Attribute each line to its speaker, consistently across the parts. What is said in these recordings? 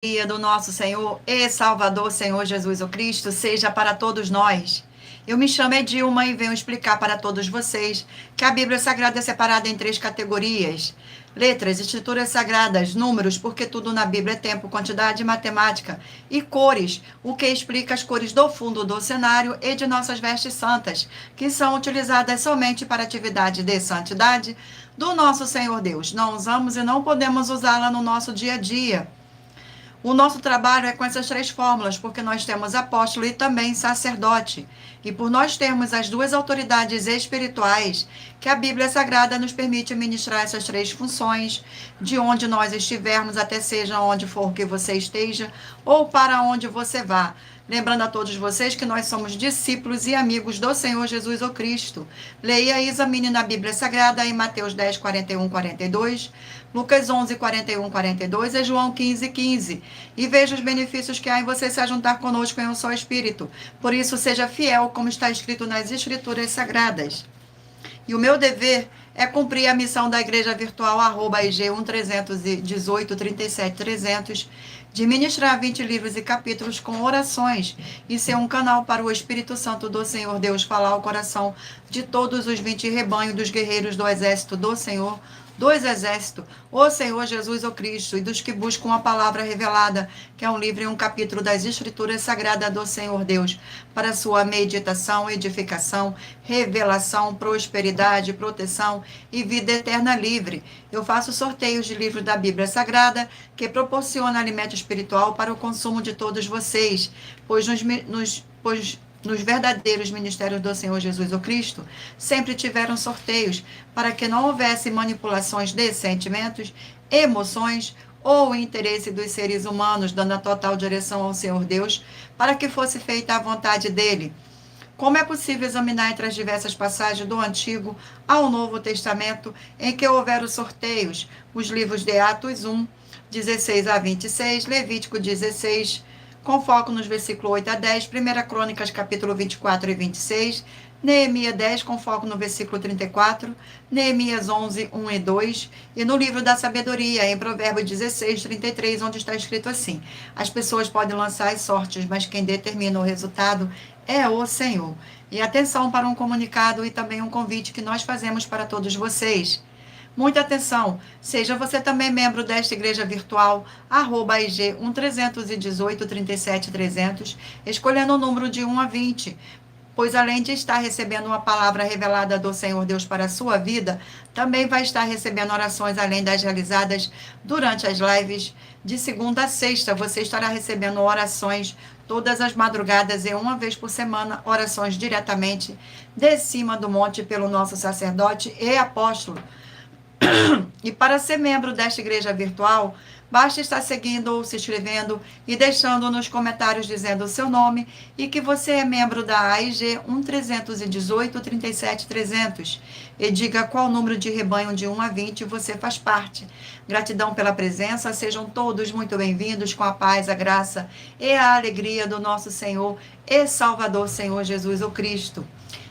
Speaker 1: Dia do nosso Senhor e Salvador, Senhor Jesus o Cristo, seja para todos nós. Eu me chamo Edilma e venho explicar para todos vocês que a Bíblia Sagrada é separada em 3 categorias: letras, escrituras sagradas, números, porque tudo na Bíblia é tempo, quantidade e matemática, e cores, o que explica as cores do fundo do cenário e de nossas vestes santas, que são utilizadas somente para atividade de santidade do nosso Senhor Deus. Não usamos e não podemos usá-la no nosso dia a dia. O nosso trabalho é com essas 3 fórmulas, porque nós temos apóstolo e também sacerdote. E por nós termos as 2 autoridades espirituais, que a Bíblia Sagrada nos permite ministrar essas 3 funções, de onde nós estivermos, até seja onde for que você esteja, ou para onde você vá. Lembrando a todos vocês que nós somos discípulos e amigos do Senhor Jesus o Cristo. Leia e examine na Bíblia Sagrada em Mateus 10, 41, 42, Lucas 11, 41, 42 e João 15, 15. E veja os benefícios que há em você se ajuntar conosco em um só Espírito. Por isso, seja fiel, como está escrito nas Escrituras Sagradas. E o meu dever é cumprir a missão da Igreja Virtual IG 1318 37 300, de ministrar 20 livros e capítulos com orações e ser um canal para o Espírito Santo do Senhor Deus falar ao coração de todos os 20 rebanhos dos guerreiros do exército do Senhor, dos exércitos, o Senhor Jesus o Cristo, e dos que buscam a palavra revelada, que é um livro e um capítulo das Escrituras Sagradas do Senhor Deus, para sua meditação, edificação, revelação, prosperidade, proteção e vida eterna livre. Eu faço sorteios de livros da Bíblia Sagrada, que proporciona alimento espiritual para o consumo de todos vocês, pois nos verdadeiros ministérios do Senhor Jesus o Cristo, sempre tiveram sorteios para que não houvesse manipulações de sentimentos, emoções ou interesse dos seres humanos, dando a total direção ao Senhor Deus, para que fosse feita a vontade dele. Como é possível examinar entre as diversas passagens do Antigo ao Novo Testamento em que houveram sorteios? Os livros de Atos 1, 16 a 26, Levítico 16, com foco nos versículos 8 a 10, 1 Crônicas, capítulo 24 e 26, Neemias 10, com foco no versículo 34, Neemias 11, 1 e 2, e no livro da sabedoria, em Provérbios 16, 33, onde está escrito assim: as pessoas podem lançar as sortes, mas quem determina o resultado é o Senhor. E atenção para um comunicado e também um convite que nós fazemos para todos vocês. Muita atenção, seja você também membro desta igreja virtual, IG 1318 37 300, escolhendo o número de 1 a 20, pois além de estar recebendo uma palavra revelada do Senhor Deus para a sua vida, também vai estar recebendo orações além das realizadas durante as lives de segunda a sexta. Você estará recebendo orações todas as madrugadas e uma vez por semana, orações diretamente de cima do monte pelo nosso sacerdote e apóstolo. E para ser membro desta igreja virtual, basta estar seguindo ou se inscrevendo e deixando nos comentários dizendo o seu nome e que você é membro da AIG 1318 37 300. E diga qual número de rebanho de 1 a 20 você faz parte. Gratidão pela presença, sejam todos muito bem-vindos com a paz, a graça e a alegria do nosso Senhor e Salvador, Senhor Jesus o Cristo.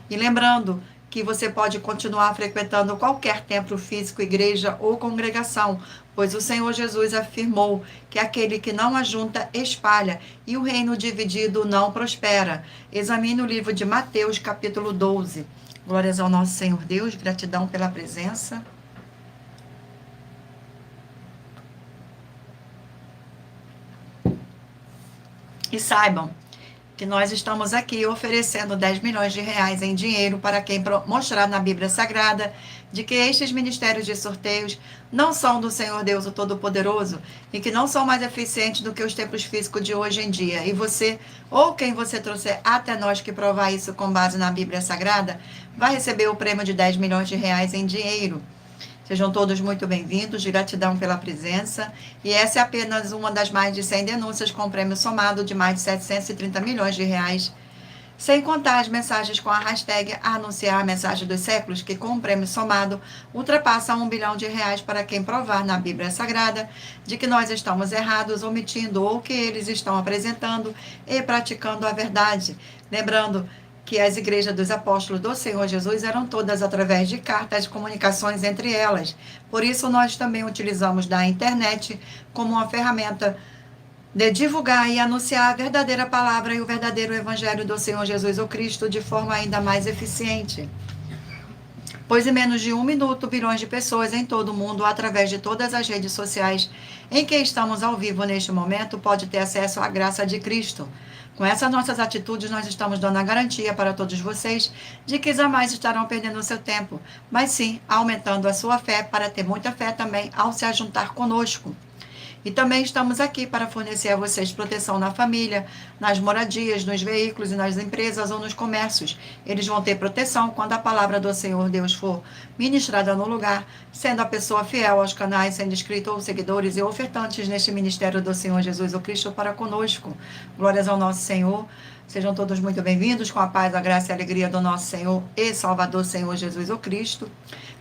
Speaker 1: E lembrando que você pode continuar frequentando qualquer templo físico, igreja ou congregação, pois o Senhor Jesus afirmou que aquele que não ajunta, espalha, e o reino dividido não prospera. Examine o livro de Mateus, capítulo 12. Glórias ao nosso Senhor Deus, gratidão pela presença. E saibam que nós estamos aqui oferecendo 10 milhões de reais em dinheiro para quem mostrar na Bíblia Sagrada de que estes ministérios de sorteios não são do Senhor Deus o Todo-Poderoso e que não são mais eficientes do que os templos físicos de hoje em dia. E você, ou quem você trouxer até nós que provar isso com base na Bíblia Sagrada, vai receber o prêmio de 10 milhões de reais em dinheiro. Sejam todos muito bem-vindos, gratidão pela presença. E essa é apenas uma das mais de 100 denúncias com prêmio somado de mais de 730 milhões de reais. Sem contar as mensagens com a hashtag Anunciar a Mensagem dos Séculos, que com o prêmio somado ultrapassa 1 bilhão de reais para quem provar na Bíblia Sagrada de que nós estamos errados, omitindo ou que eles estão apresentando e praticando a verdade. Lembrando que as igrejas dos apóstolos do Senhor Jesus eram todas através de cartas, comunicações entre elas. Por isso, nós também utilizamos da internet como uma ferramenta de divulgar e anunciar a verdadeira palavra e o verdadeiro evangelho do Senhor Jesus o Cristo de forma ainda mais eficiente. Pois em menos de 1 minuto, bilhões de pessoas em todo o mundo, através de todas as redes sociais em que estamos ao vivo neste momento, pode ter acesso à graça de Cristo. Com essas nossas atitudes, nós estamos dando a garantia para todos vocês de que jamais estarão perdendo o seu tempo, mas sim aumentando a sua fé para ter muita fé também ao se ajuntar conosco. E também estamos aqui para fornecer a vocês proteção na família, nas moradias, nos veículos e nas empresas ou nos comércios. Eles vão ter proteção quando a palavra do Senhor Deus for ministrada no lugar, sendo a pessoa fiel aos canais, sendo inscrito ou seguidores e ofertantes neste ministério do Senhor Jesus o Cristo para conosco. Glórias ao nosso Senhor. Sejam todos muito bem-vindos, com a paz, a graça e a alegria do nosso Senhor e Salvador Senhor Jesus o Cristo.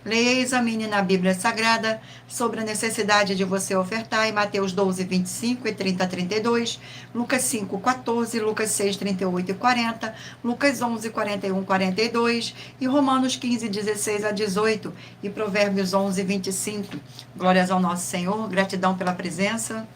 Speaker 1: Leia e examine na Bíblia Sagrada sobre a necessidade de você ofertar em Mateus 12, 25 e 30 a 32, Lucas 5, 14, Lucas 6, 38 e 40, Lucas 11, 41 e 42 e Romanos 15, 16 a 18 e Provérbios 11, 25. Glórias ao nosso Senhor, gratidão pela presença.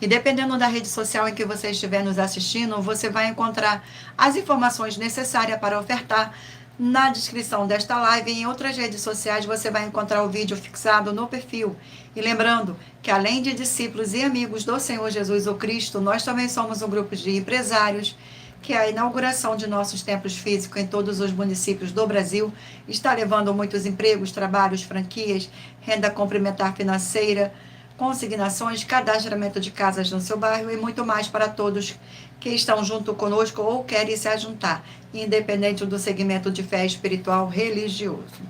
Speaker 1: E dependendo da rede social em que você estiver nos assistindo, você vai encontrar as informações necessárias para ofertar na descrição desta live. E em outras redes sociais você vai encontrar o vídeo fixado no perfil. E lembrando que além de discípulos e amigos do Senhor Jesus o Cristo, nós também somos um grupo de empresários que a inauguração de nossos templos físicos em todos os municípios do Brasil está levando muitos empregos, trabalhos, franquias, renda complementar financeira, consignações, cadastramento de casas no seu bairro e muito mais para todos que estão junto conosco ou querem se ajuntar, independente do segmento de fé espiritual religioso.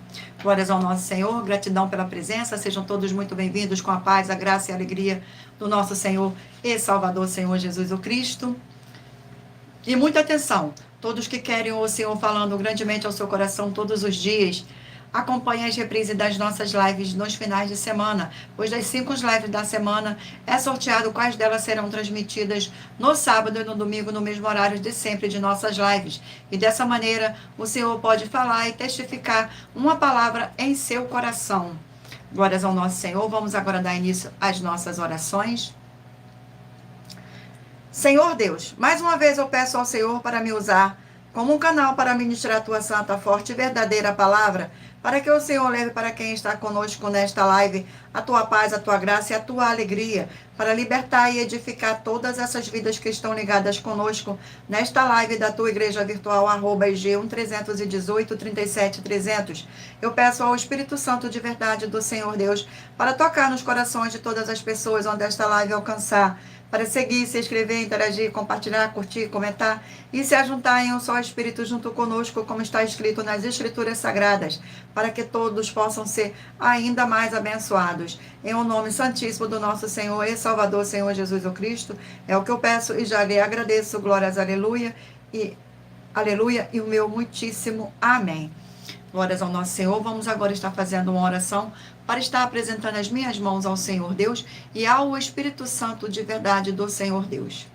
Speaker 1: Glórias ao nosso Senhor, gratidão pela presença, sejam todos muito bem-vindos com a paz, a graça e a alegria do nosso Senhor e Salvador Senhor Jesus o Cristo. E muita atenção, todos que querem o Senhor falando grandemente ao seu coração todos os dias, acompanhe as reprises das nossas lives nos finais de semana, pois das 5 lives da semana é sorteado quais delas serão transmitidas no sábado e no domingo, no mesmo horário de sempre de nossas lives. E dessa maneira, o Senhor pode falar e testificar uma palavra em seu coração. Glórias ao nosso Senhor. Vamos agora dar início às nossas orações. Senhor Deus, mais uma vez eu peço ao Senhor para me usar como um canal para ministrar a tua santa, forte e verdadeira palavra, para que o Senhor leve para quem está conosco nesta live a tua paz, a tua graça e a tua alegria, para libertar e edificar todas essas vidas que estão ligadas conosco nesta live da tua igreja virtual, @ig1-318-37-300. Eu peço ao Espírito Santo de verdade do Senhor Deus para tocar nos corações de todas as pessoas onde esta live alcançar, para seguir, se inscrever, interagir, compartilhar, curtir, comentar e se ajuntar em um só Espírito junto conosco, como está escrito nas Escrituras Sagradas, para que todos possam ser ainda mais abençoados. Em o nome santíssimo do nosso Senhor e Salvador, Senhor Jesus o Cristo, é o que eu peço e já lhe agradeço. Glórias, aleluia, e o meu muitíssimo amém. Glórias ao nosso Senhor. Vamos agora estar fazendo uma oração para estar apresentando as minhas mãos ao Senhor Deus e ao Espírito Santo de verdade do Senhor Deus.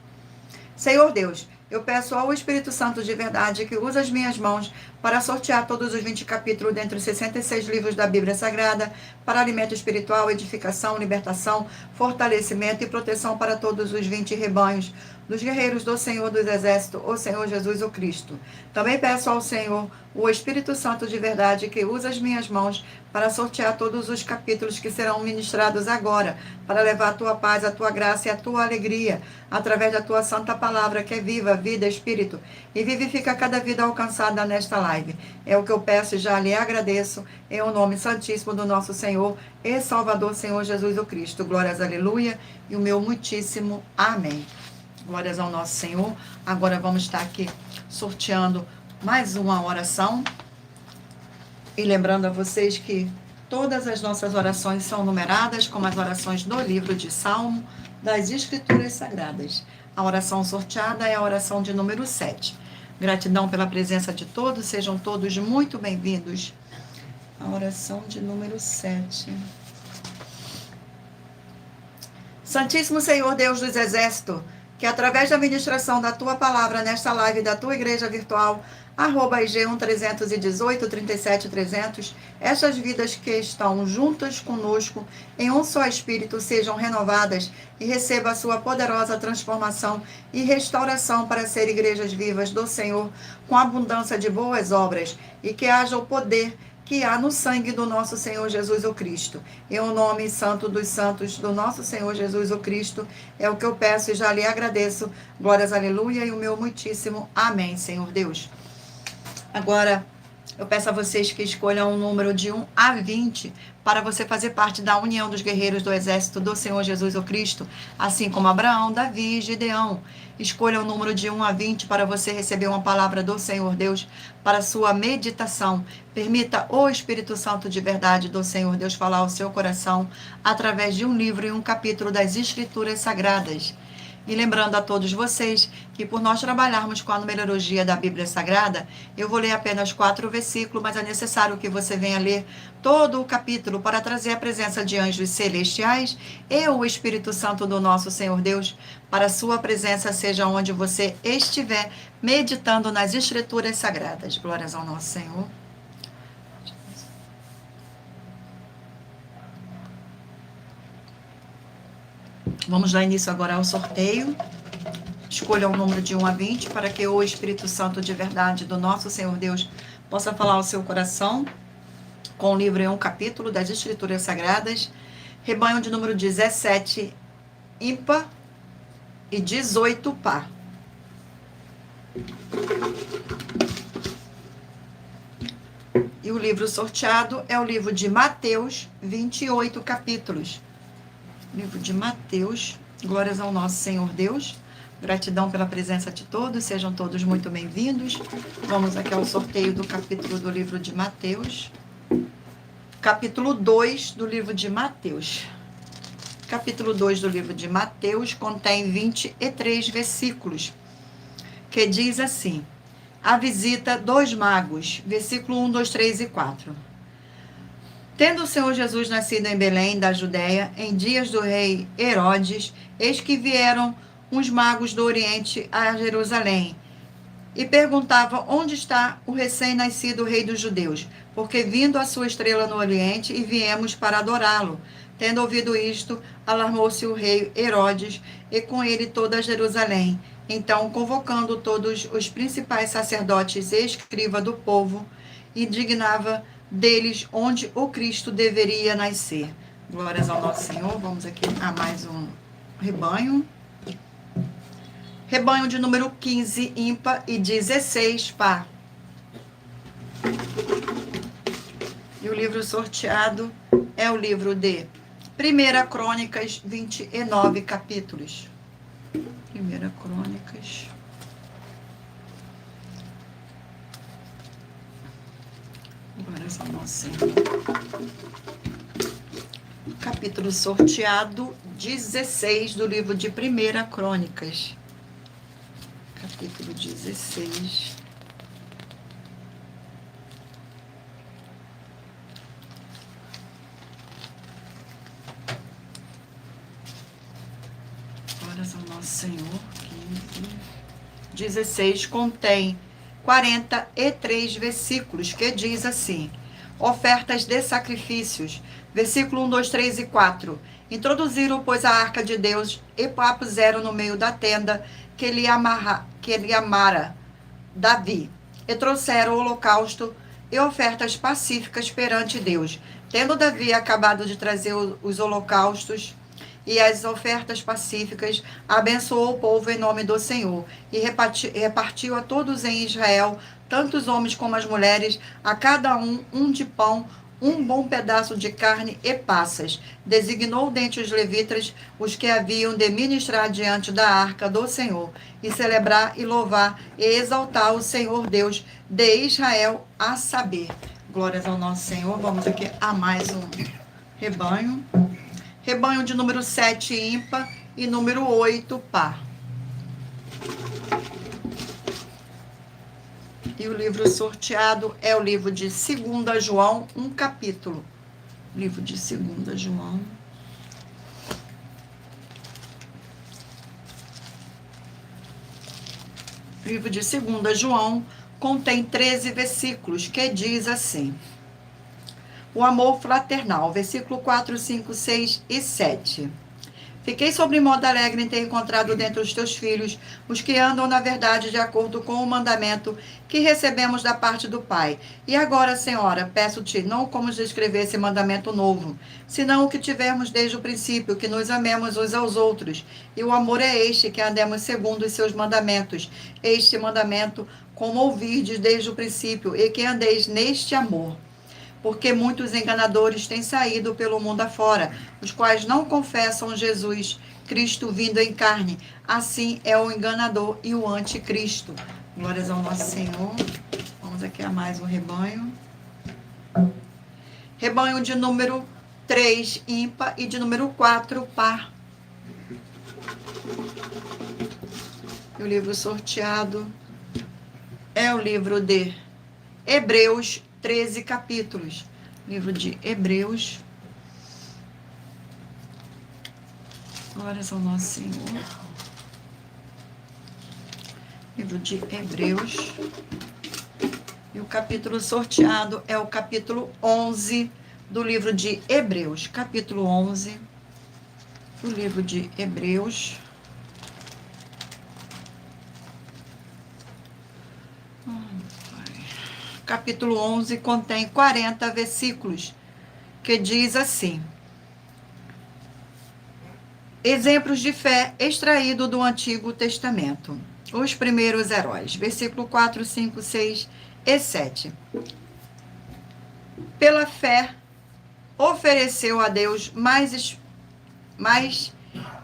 Speaker 1: Senhor Deus, eu peço ao Espírito Santo de verdade que use as minhas mãos para sortear todos os 20 capítulos dentre os 66 livros da Bíblia Sagrada, para alimento espiritual, edificação, libertação, fortalecimento e proteção para todos os 20 rebanhos dos guerreiros do Senhor dos Exércitos, o Senhor Jesus o Cristo. Também peço ao Senhor, o Espírito Santo de verdade, que use as minhas mãos para sortear todos os capítulos que serão ministrados agora, para levar a tua paz, a tua graça e a tua alegria, através da tua santa palavra, que é viva, vida, espírito, e vivifica cada vida alcançada nesta live. É o que eu peço e já lhe agradeço, em o nome santíssimo do nosso Senhor e Salvador, Senhor Jesus o Cristo. Glórias, aleluia, e o meu muitíssimo amém. Glórias ao nosso Senhor. Agora vamos estar aqui sorteando mais uma oração. E lembrando a vocês que todas as nossas orações são numeradas, como as orações do livro de Salmo das Escrituras Sagradas. A oração sorteada é a oração de número 7. Gratidão pela presença de todos, sejam todos muito bem-vindos. A oração de número 7. Santíssimo Senhor Deus dos Exércitos, que através da ministração da tua palavra nesta live da tua igreja virtual, @IG1 318 37 300. Essas vidas que estão juntas conosco em um só espírito sejam renovadas e receba a sua poderosa transformação e restauração para ser igrejas vivas do Senhor com abundância de boas obras e que haja o poder que há no sangue do nosso Senhor Jesus o Cristo. Em o nome santo dos santos do nosso Senhor Jesus o Cristo, é o que eu peço e já lhe agradeço. Glórias, aleluia, e o meu muitíssimo amém, Senhor Deus. Agora, eu peço a vocês que escolham um número de 1 a 20 para você fazer parte da união dos guerreiros do exército do Senhor Jesus o Cristo, assim como Abraão, Davi e Gideão. Escolha o número de 1 a 20 para você receber uma palavra do Senhor Deus para sua meditação. Permita o Espírito Santo de verdade do Senhor Deus falar ao seu coração através de um livro e um capítulo das Escrituras Sagradas. E lembrando a todos vocês que por nós trabalharmos com a numerologia da Bíblia Sagrada, eu vou ler apenas 4 versículos, mas é necessário que você venha ler todo o capítulo para trazer a presença de anjos celestiais e o Espírito Santo do nosso Senhor Deus, para a sua presença seja onde você estiver meditando nas Escrituras Sagradas. Glórias ao nosso Senhor. Vamos dar início agora ao sorteio. Escolha um número de 1 a 20 para que o Espírito Santo de verdade do nosso Senhor Deus possa falar ao seu coração com o livro e um capítulo das Escrituras Sagradas. Rebanho de número 17 ímpar e 18 par. E o livro sorteado é o livro de Mateus, 28 capítulos. Livro de Mateus, glórias ao nosso Senhor Deus, gratidão pela presença de todos, sejam todos muito bem-vindos. Vamos aqui ao sorteio do capítulo do livro de Mateus, capítulo 2 do livro de Mateus. Capítulo 2 do livro de Mateus contém 23 versículos, que diz assim: a visita dos magos, versículo 1, 2, 3 e 4. Tendo o Senhor Jesus nascido em Belém, da Judéia, em dias do rei Herodes, eis que vieram uns magos do Oriente a Jerusalém, e perguntavam onde está o recém-nascido rei dos judeus, porque vindo a sua estrela no Oriente, e viemos para adorá-lo. Tendo ouvido isto, alarmou-se o rei Herodes, e com ele toda Jerusalém. Então, convocando todos os principais sacerdotes e escribas do povo, indignava deles onde o Cristo deveria nascer. Glórias ao nosso Senhor. Vamos aqui a mais um rebanho. Rebanho de número 15, ímpar, e 16, par. E o livro sorteado é o livro de 1 Crônicas, 29 capítulos. 1 Crônicas. Glórias ao nosso Senhor. Capítulo sorteado 16 do livro de 1 Crônicas. Capítulo 16. Glórias ao nosso Senhor. 15. 16 contém 43 versículos, que diz assim: ofertas de sacrifícios, versículo 1, 2, 3 e 4. Introduziram, pois, a arca de Deus e a puseram no meio da tenda que lhe amara Davi, e trouxeram o holocausto e ofertas pacíficas perante Deus. Tendo Davi acabado de trazer os holocaustos e as ofertas pacíficas, abençoou o povo em nome do Senhor, e repartiu a todos em Israel, tanto os homens como as mulheres, a cada um de pão, um bom pedaço de carne e passas. Designou dentre os levitas os que haviam de ministrar diante da arca do Senhor, e celebrar e louvar e exaltar o Senhor Deus de Israel, a saber. Glórias ao nosso Senhor. Vamos aqui a mais um rebanho. Rebanho de número 7, ímpar, e número 8, par. E o livro sorteado é o livro de 2 João, um capítulo. Livro de 2 João. Livro de 2 João contém 13 versículos, que diz assim: o amor fraternal, versículo 4, 5, 6 e 7. Fiquei sobremodo alegre em ter encontrado dentre os teus filhos os que andam na verdade de acordo com o mandamento que recebemos da parte do Pai. E agora, Senhora, peço-te, não como escrever esse mandamento novo, senão o que tivermos desde o princípio, que nos amemos uns aos outros. E o amor é este, que andemos segundo os seus mandamentos. Este mandamento, como ouvirdes desde o princípio, e que andeis neste amor. Porque muitos enganadores têm saído pelo mundo afora, os quais não confessam Jesus Cristo vindo em carne. Assim é o enganador e o anticristo. Glórias ao nosso Senhor. Vamos aqui a mais um rebanho. Rebanho de número 3, ímpar, e de número 4, par. E o livro sorteado é o livro de Hebreus, 13 capítulos. Livro de Hebreus. Glórias ao nosso Senhor. Livro de Hebreus. E o capítulo sorteado é o capítulo 11 do livro de Hebreus. Capítulo 11 do livro de Hebreus. Capítulo 11 contém 40 versículos, que diz assim: exemplos de fé extraído do Antigo Testamento. Os primeiros heróis. Versículo 4, 5, 6 e 7. Pela fé, ofereceu a Deus mais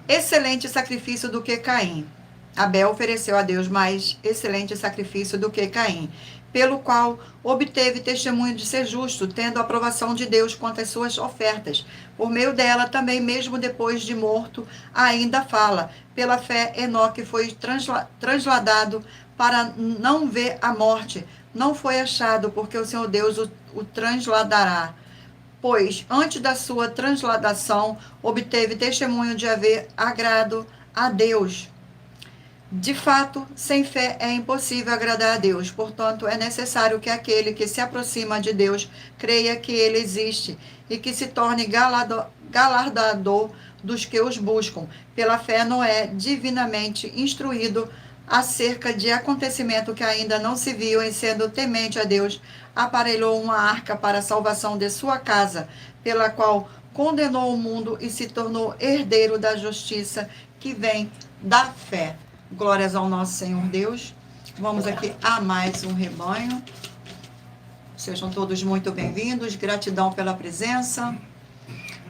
Speaker 1: excelente sacrifício do que Caim. Abel ofereceu a Deus mais excelente sacrifício do que Caim, pelo qual obteve testemunho de ser justo, tendo a aprovação de Deus quanto às suas ofertas. Por meio dela, também mesmo depois de morto, ainda fala. Pela fé, Enoque foi transladado para não ver a morte. Não foi achado, porque o Senhor Deus o transladará. Pois, antes da sua transladação, obteve testemunho de haver agrado a Deus. De fato, sem fé é impossível agradar a Deus. Portanto, é necessário que aquele que se aproxima de Deus creia que ele existe e que se torne galardador dos que os buscam. Pela fé, Noé, divinamente instruído acerca de acontecimento que ainda não se viu, em sendo temente a Deus, aparelhou uma arca para a salvação de sua casa, pela qual condenou o mundo e se tornou herdeiro da justiça que vem da fé. Glórias ao nosso Senhor Deus. Vamos aqui a mais um rebanho. Sejam todos muito bem-vindos. Gratidão pela presença.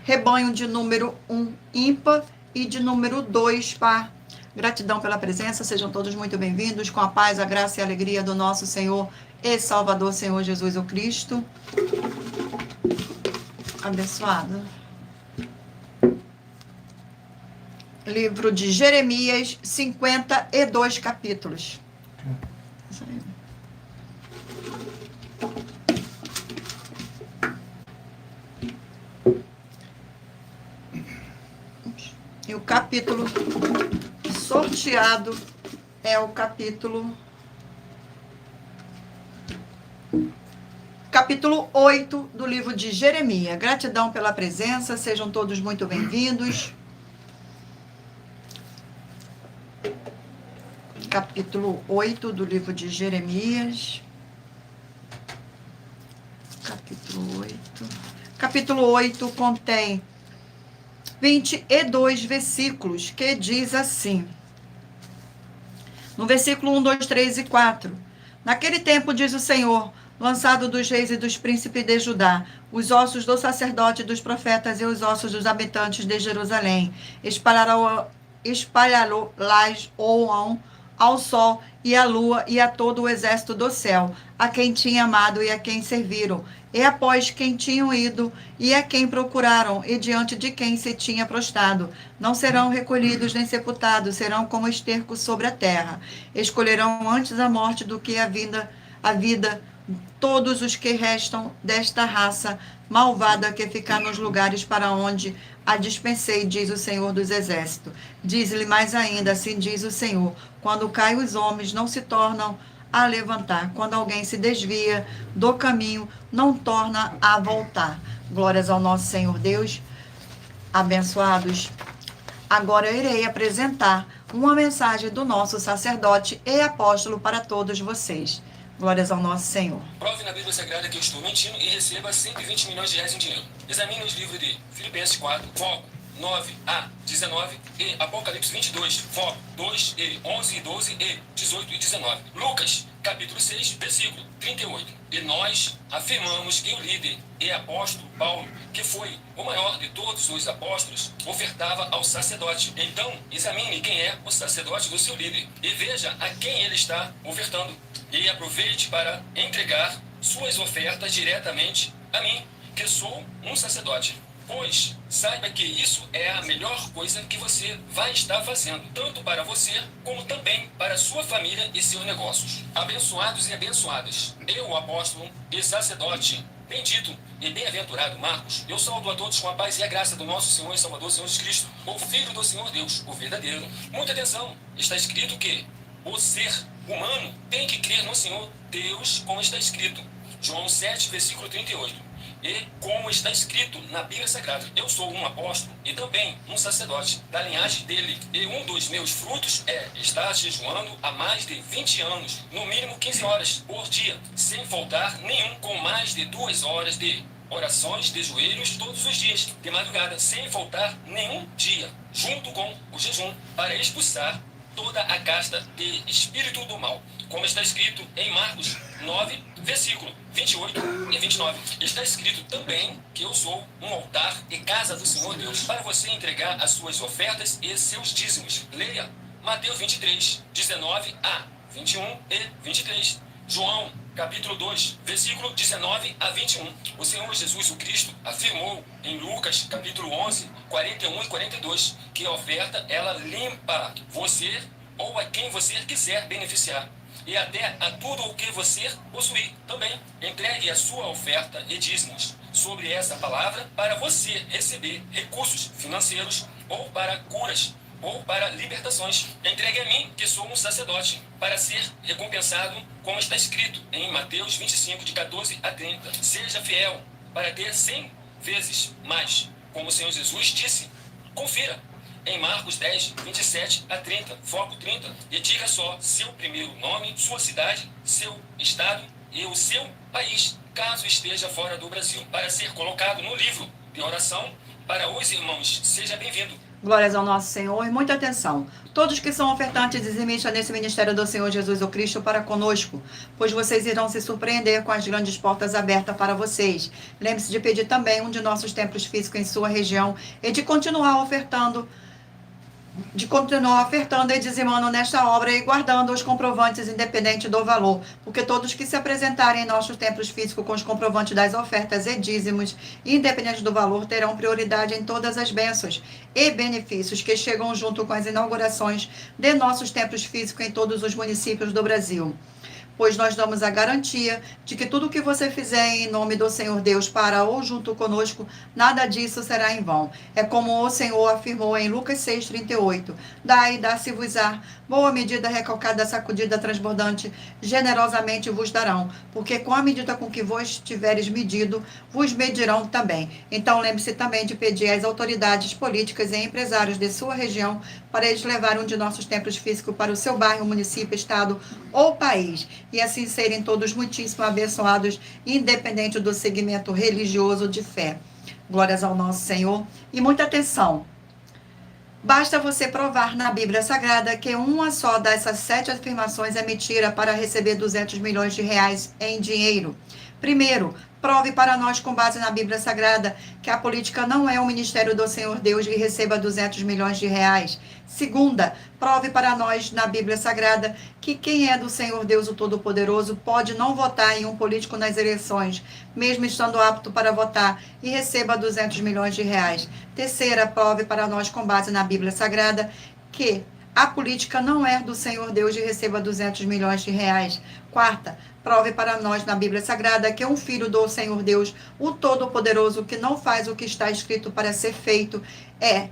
Speaker 1: Rebanho de número 1, ímpar, e de número 2, par. Gratidão pela presença. Sejam todos muito bem-vindos. Com a paz, a graça e a alegria do nosso Senhor e Salvador, Senhor Jesus o Cristo. Abençoado. Livro de Jeremias, 52 capítulos. Isso aí. E o capítulo sorteado é o capítulo 8 do livro de Jeremias. Gratidão pela presença. Sejam todos muito bem-vindos. Capítulo 8 do livro de Jeremias. Capítulo 8. Capítulo 8 contém 22 versículos, que diz assim. No versículo 1, 2, 3 e 4. Naquele tempo, diz o Senhor, lançado dos reis e dos príncipes de Judá, os ossos do sacerdote e dos profetas e os ossos dos habitantes de Jerusalém, espalhá-los ao sol e à lua e a todo o exército do céu, a quem tinha amado e a quem serviram, e após quem tinham ido e a quem procuraram, e diante de quem se tinha prostrado. Não serão recolhidos nem sepultados, serão como esterco sobre a terra. Escolherão antes a morte do que a vida todos os que restam desta raça malvada que ficar nos lugares para onde a dispensei, diz o Senhor dos Exércitos. Diz-lhe mais ainda, assim diz o Senhor, quando caem os homens, não se tornam a levantar. Quando alguém se desvia do caminho, não torna a voltar. Glórias ao nosso Senhor Deus. Abençoados. Agora eu irei apresentar uma mensagem do nosso sacerdote e apóstolo para todos vocês. Glórias ao nosso Senhor.
Speaker 2: Prove na Bíblia Sagrada que eu estou mentindo e receba 120 milhões de reais em dinheiro. Examine os livros de Filipenses 4, foco 9a 19 e Apocalipse 22, foco 2e 11 e 12 e 18 e 19. Lucas, capítulo 6, versículo 38. E nós afirmamos que o líder e apóstolo Paulo, que foi o maior de todos os apóstolos, ofertava ao sacerdote. Então, examine quem é o sacerdote do seu líder e veja a quem ele está ofertando. E aproveite para entregar suas ofertas diretamente a mim, que sou um sacerdote. Pois saiba que isso é a melhor coisa que você vai estar fazendo, tanto para você, como também para sua família e seus negócios. Abençoados e abençoadas, eu, o apóstolo e sacerdote, bendito e bem-aventurado Marcos, eu saúdo a todos com a paz e a graça do nosso Senhor e Salvador, Senhor Jesus Cristo, o Filho do Senhor Deus, o verdadeiro. Muita atenção, está escrito que o ser humano tem que crer no Senhor Deus, como está escrito. João 7, versículo 38. E como está escrito na Bíblia Sagrada, eu sou um apóstolo e também um sacerdote da linhagem dele. E um dos meus frutos é estar jejuando há mais de 20 anos, no mínimo 15 horas por dia, sem faltar nenhum, com mais de 2 horas de orações de joelhos todos os dias, de madrugada, sem faltar nenhum dia, junto com o jejum, para expulsar toda a casta de espírito do mal, como está escrito em Marcos 9, versículo 28 e 29. Está escrito também que eu sou um altar e casa do Senhor Deus, para você entregar as suas ofertas e seus dízimos. Leia Mateus 23, 19 a 21 e 23. João, capítulo 2, versículo 19 a 21. O Senhor Jesus o Cristo afirmou em Lucas, capítulo 11, 41 e 42, que a oferta, ela limpa você ou a quem você quiser beneficiar. E até a tudo o que você possuir também. Entregue a sua oferta e dízimos sobre essa palavra para você receber recursos financeiros ou para curas ou para libertações. Entregue a mim, que sou um sacerdote, para ser recompensado, como está escrito em Mateus 25, de 14 a 30. Seja fiel para ter 100 vezes mais, como o Senhor Jesus disse. Confira em Marcos 10, 27 a 30, foco 30, e diga só seu primeiro nome, sua cidade, seu estado e o seu país, caso esteja fora do Brasil, para ser colocado no livro de oração para os irmãos. Seja bem-vindo.
Speaker 1: Glórias ao nosso Senhor e muita atenção. Todos que são ofertantes e dizimistas nesse ministério do Senhor Jesus o Cristo para conosco, pois vocês irão se surpreender com as grandes portas abertas para vocês. Lembre-se de pedir também um de nossos templos físicos em sua região e de continuar ofertando e dizimando nesta obra e guardando os comprovantes independente do valor, porque todos que se apresentarem em nossos templos físicos com os comprovantes das ofertas e dízimos, independente do valor, terão prioridade em todas as bênçãos e benefícios que chegam junto com as inaugurações de nossos templos físicos em todos os municípios do Brasil. Pois nós damos a garantia de que tudo o que você fizer em nome do Senhor Deus para ou junto conosco, nada disso será em vão. É como o Senhor afirmou em Lucas 6,38. Dai, dá-se-vos-á, boa medida, recalcada, sacudida, transbordante, generosamente vos darão, porque com a medida com que vos tiveres medido, vos medirão também. Então lembre-se também de pedir às autoridades políticas e empresários de sua região para eles levarem um de nossos templos físicos para o seu bairro, município, estado ou país, e assim serem todos muitíssimo abençoados, independente do segmento religioso de fé. Glórias ao nosso Senhor. E muita atenção. Basta você provar na Bíblia Sagrada que uma só dessas 7 afirmações é mentira para receber 200 milhões de reais em dinheiro. Primeiro, prove para nós, com base na Bíblia Sagrada, que a política não é o ministério do Senhor Deus que receba 200 milhões de reais. Segunda, prove para nós na Bíblia Sagrada que quem é do Senhor Deus o Todo-Poderoso pode não votar em um político nas eleições, mesmo estando apto para votar, e receba 200 milhões de reais. Terceira, prove para nós, com base na Bíblia Sagrada, que a política não é do Senhor Deus e receba 200 milhões de reais. Quarta, prove para nós na Bíblia Sagrada que um filho do Senhor Deus, o Todo-Poderoso, que não faz o que está escrito para ser feito,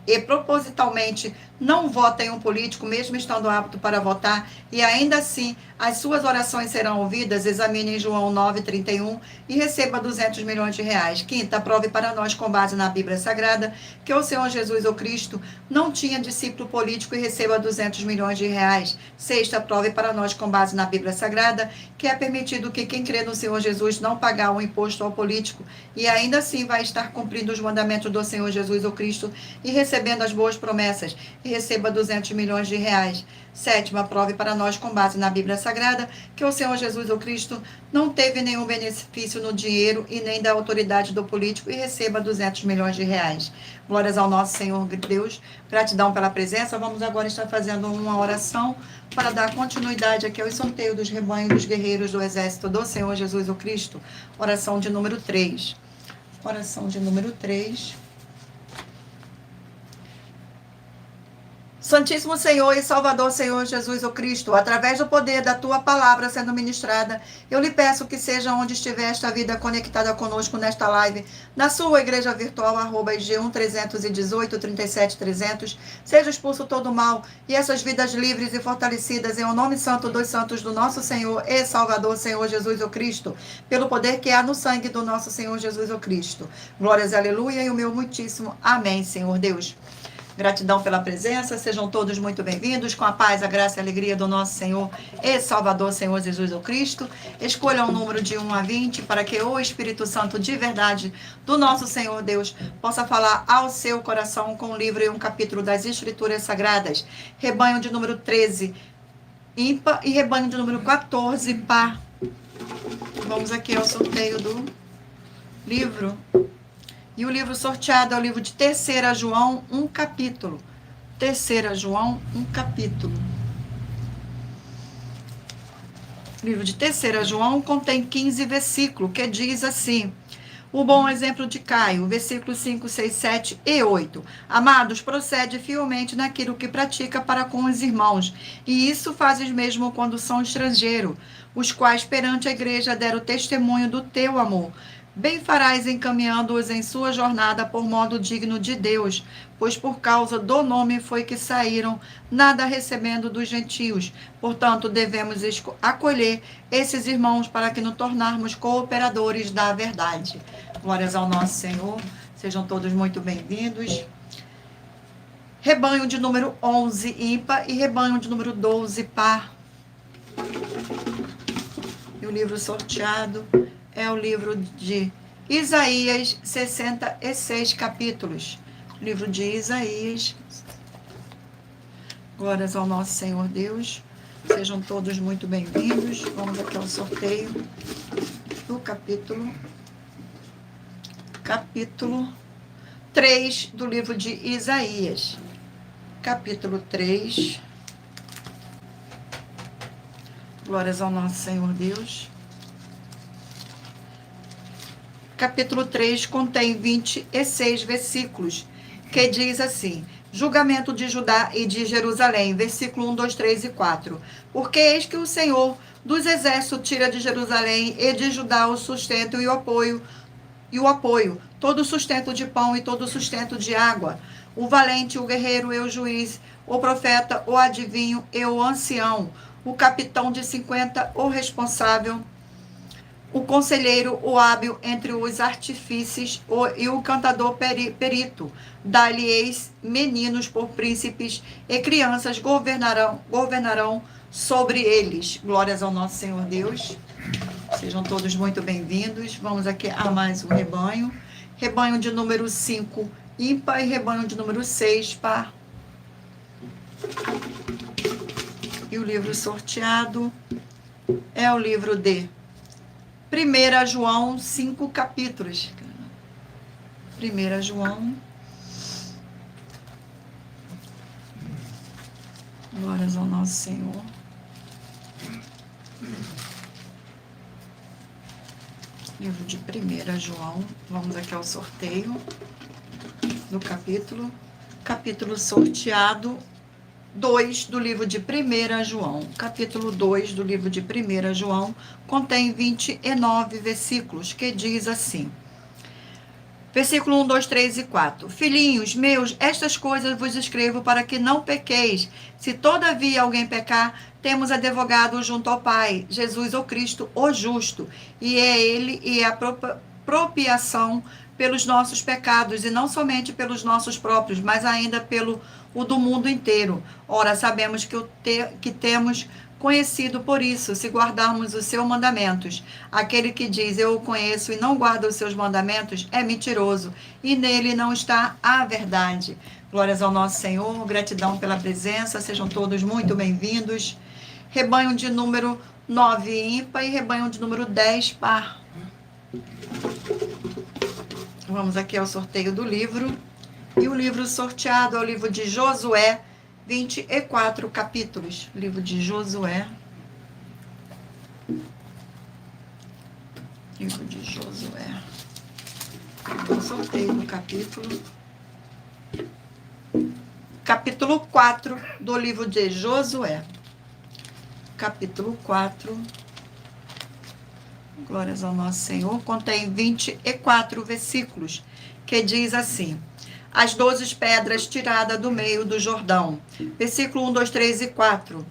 Speaker 1: e propositalmente não vota em um político, mesmo estando apto para votar, e ainda assim as suas orações serão ouvidas. Examine em João 9,31 e receba 200 milhões de reais. Quinta, prove para nós, com base na Bíblia Sagrada, que o Senhor Jesus, o Cristo, não tinha discípulo político e receba 200 milhões de reais. Sexta, prove para nós, com base na Bíblia Sagrada, que é permitido que quem crê no Senhor Jesus não pagar um imposto ao político e ainda assim vai estar cumprindo os mandamentos do Senhor Jesus, o Cristo, e recebendo as boas promessas, e receba 200 milhões de reais. Sétima, prove para nós, com base na Bíblia Sagrada, que o Senhor Jesus, o Cristo, não teve nenhum benefício no dinheiro e nem da autoridade do político e receba 200 milhões de reais. Glórias ao nosso Senhor Deus, gratidão pela presença. Vamos agora estar fazendo uma oração para dar continuidade aqui ao sorteio dos rebanhos dos guerreiros do exército do Senhor Jesus, o Cristo. Oração de número 3. Oração de número 3. Santíssimo Senhor e Salvador, Senhor Jesus o Cristo, através do poder da Tua palavra sendo ministrada, eu lhe peço que seja onde estiver esta vida conectada conosco nesta live, na sua igreja virtual, @IG1 318 37 300, seja expulso todo o mal e essas vidas livres e fortalecidas em o nome santo dos santos do nosso Senhor e Salvador, Senhor Jesus o Cristo, pelo poder que há no sangue do nosso Senhor Jesus o Cristo. Glórias, aleluia, e o meu muitíssimo amém, Senhor Deus. Gratidão pela presença, sejam todos muito bem-vindos, com a paz, a graça e a alegria do nosso Senhor e Salvador, Senhor Jesus o Cristo. Escolha um número de 1 a 20 para que o Espírito Santo de verdade do nosso Senhor Deus possa falar ao seu coração com um livro e um capítulo das Escrituras Sagradas. Rebanho de número 13, ímpar, e rebanho de número 14, par. Vamos aqui ao sorteio do livro. E o livro sorteado é o livro de 3 João, um capítulo. 3 João, um capítulo. O livro de 3 João contém 15 versículos, que diz assim: o bom exemplo de Caio, versículos 5, 6, 7 e 8. Amados, procede fielmente naquilo que pratica para com os irmãos, e isso fazes mesmo quando são estrangeiros, os quais perante a igreja deram testemunho do teu amor. Bem farás encaminhando-os em sua jornada por modo digno de Deus, pois por causa do nome foi que saíram, nada recebendo dos gentios. Portanto, devemos acolher esses irmãos para que nos tornarmos cooperadores da verdade. Glórias ao nosso Senhor, sejam todos muito bem-vindos. Rebanho de número 11, ímpar, e rebanho de número 12, par. E o livro sorteado é o livro de Isaías, 66 capítulos. Livro de Isaías. Glórias ao nosso Senhor Deus. Sejam todos muito bem-vindos. Vamos aqui ao sorteio do capítulo 3 do livro de Isaías. Capítulo 3. Glórias ao nosso Senhor Deus. Capítulo 3 contém 26 versículos, que diz assim: julgamento de Judá e de Jerusalém, versículo 1, 2, 3 e 4. Porque eis que o Senhor dos exércitos tira de Jerusalém e de Judá o sustento e o apoio, todo o sustento de pão e todo o sustento de água, o valente, o guerreiro e o juiz, o profeta, o adivinho e o ancião, o capitão de 50, o responsável, o conselheiro, o hábil entre os artífices e o cantador perito. Dá-lhe-eis meninos por príncipes e crianças governarão sobre eles. Glórias ao nosso Senhor Deus. Sejam todos muito bem-vindos. Vamos aqui a mais um rebanho. Rebanho de número 5, ímpar, e rebanho de número 6, par. E o livro sorteado é o livro de 1 João, 5 capítulos. 1 João. Glórias ao nosso Senhor. Livro de 1 João. Vamos aqui ao sorteio do capítulo. Capítulo sorteado 2 do livro de 1 João. Capítulo 2 do livro de 1 João contém 29 versículos, que diz assim. Versículo 1, 2, 3 e 4. Filhinhos meus, estas coisas vos escrevo para que não pequeis. Se todavia alguém pecar, temos advogado junto ao Pai, Jesus o Cristo, o justo. E é ele e é a propiação pelos nossos pecados, e não somente pelos nossos próprios, mas ainda pelo o do mundo inteiro. Ora, sabemos que temos conhecido por isso, se guardarmos os seus mandamentos. Aquele que diz, eu o conheço e não guarda os seus mandamentos, é mentiroso, e nele não está a verdade. Glórias ao nosso Senhor, gratidão pela presença, sejam todos muito bem-vindos. Rebanho de número 9 ímpar e rebanho de número 10 par. Vamos aqui ao sorteio do livro. E o livro sorteado é o livro de Josué, 24 capítulos. Livro de Josué. Livro de Josué. O sorteio do capítulo. Capítulo 4 do livro de Josué. Capítulo 4. Glórias ao nosso Senhor. Contém 24 versículos, que diz assim. As 12 pedras tiradas do meio do Jordão. Versículo 1, 2, 3 e 4.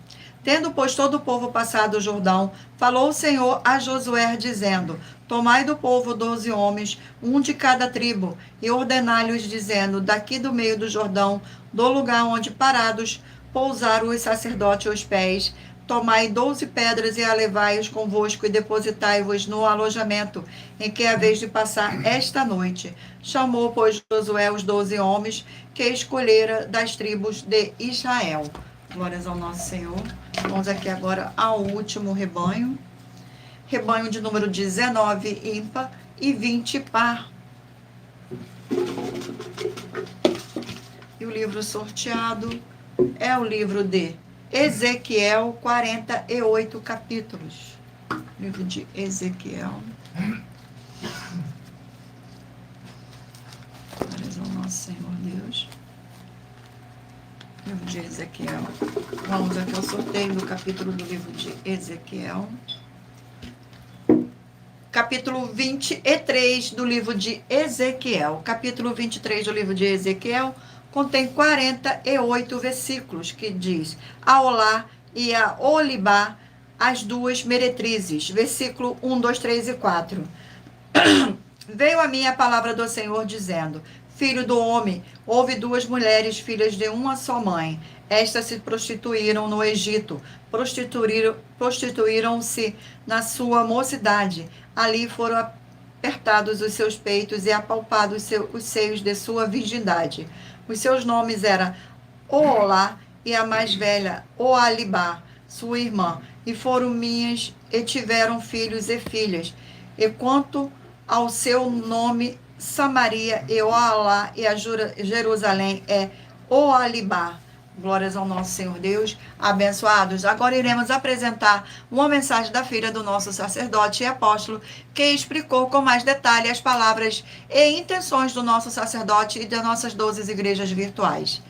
Speaker 1: Tendo, pois, todo o povo passado o Jordão, falou o Senhor a Josué, dizendo, tomai do povo 12 homens, um de cada tribo, e ordenai-lhes, dizendo, daqui do meio do Jordão, do lugar onde parados pousaram os sacerdotes os pés, tomai 12 pedras e a levai-os convosco e depositai-vos no alojamento em que haveis de passar esta noite. Chamou, pois, Josué os 12 homens que escolhera das tribos de Israel. Glórias ao nosso Senhor. Vamos aqui agora ao último rebanho. Rebanho de número 19 ímpar e 20 par. E o livro sorteado é o livro de Ezequiel, 48 capítulos. Livro de Ezequiel. Glórias ao nosso Senhor Deus. Livro de Ezequiel. Vamos aqui ao sorteio do capítulo do livro de Ezequiel. Capítulo 23 do livro de Ezequiel. Capítulo 23 do livro de Ezequiel contém 48 versículos, que diz, a Olá e a Olibá, as duas meretrizes. Versículo 1, 2, 3 e 4. Veio a mim a palavra do Senhor, dizendo, filho do homem, houve 2 mulheres, filhas de uma só mãe. Estas se prostituíram no Egito, prostituíram-se na sua mocidade. Ali foram apertados os seus peitos e apalpados os seios de sua virgindade. Os seus nomes eram Oolá e a mais velha, Oalibá, sua irmã, e foram minhas, e tiveram filhos e filhas. E quanto ao seu nome, Samaria e Oalá, e a Jerusalém é Oalibá. Glórias ao nosso Senhor Deus, abençoados. Agora iremos apresentar uma mensagem da filha do nosso sacerdote e apóstolo, que explicou com mais detalhe as palavras e intenções do nosso sacerdote e das nossas 12 igrejas virtuais.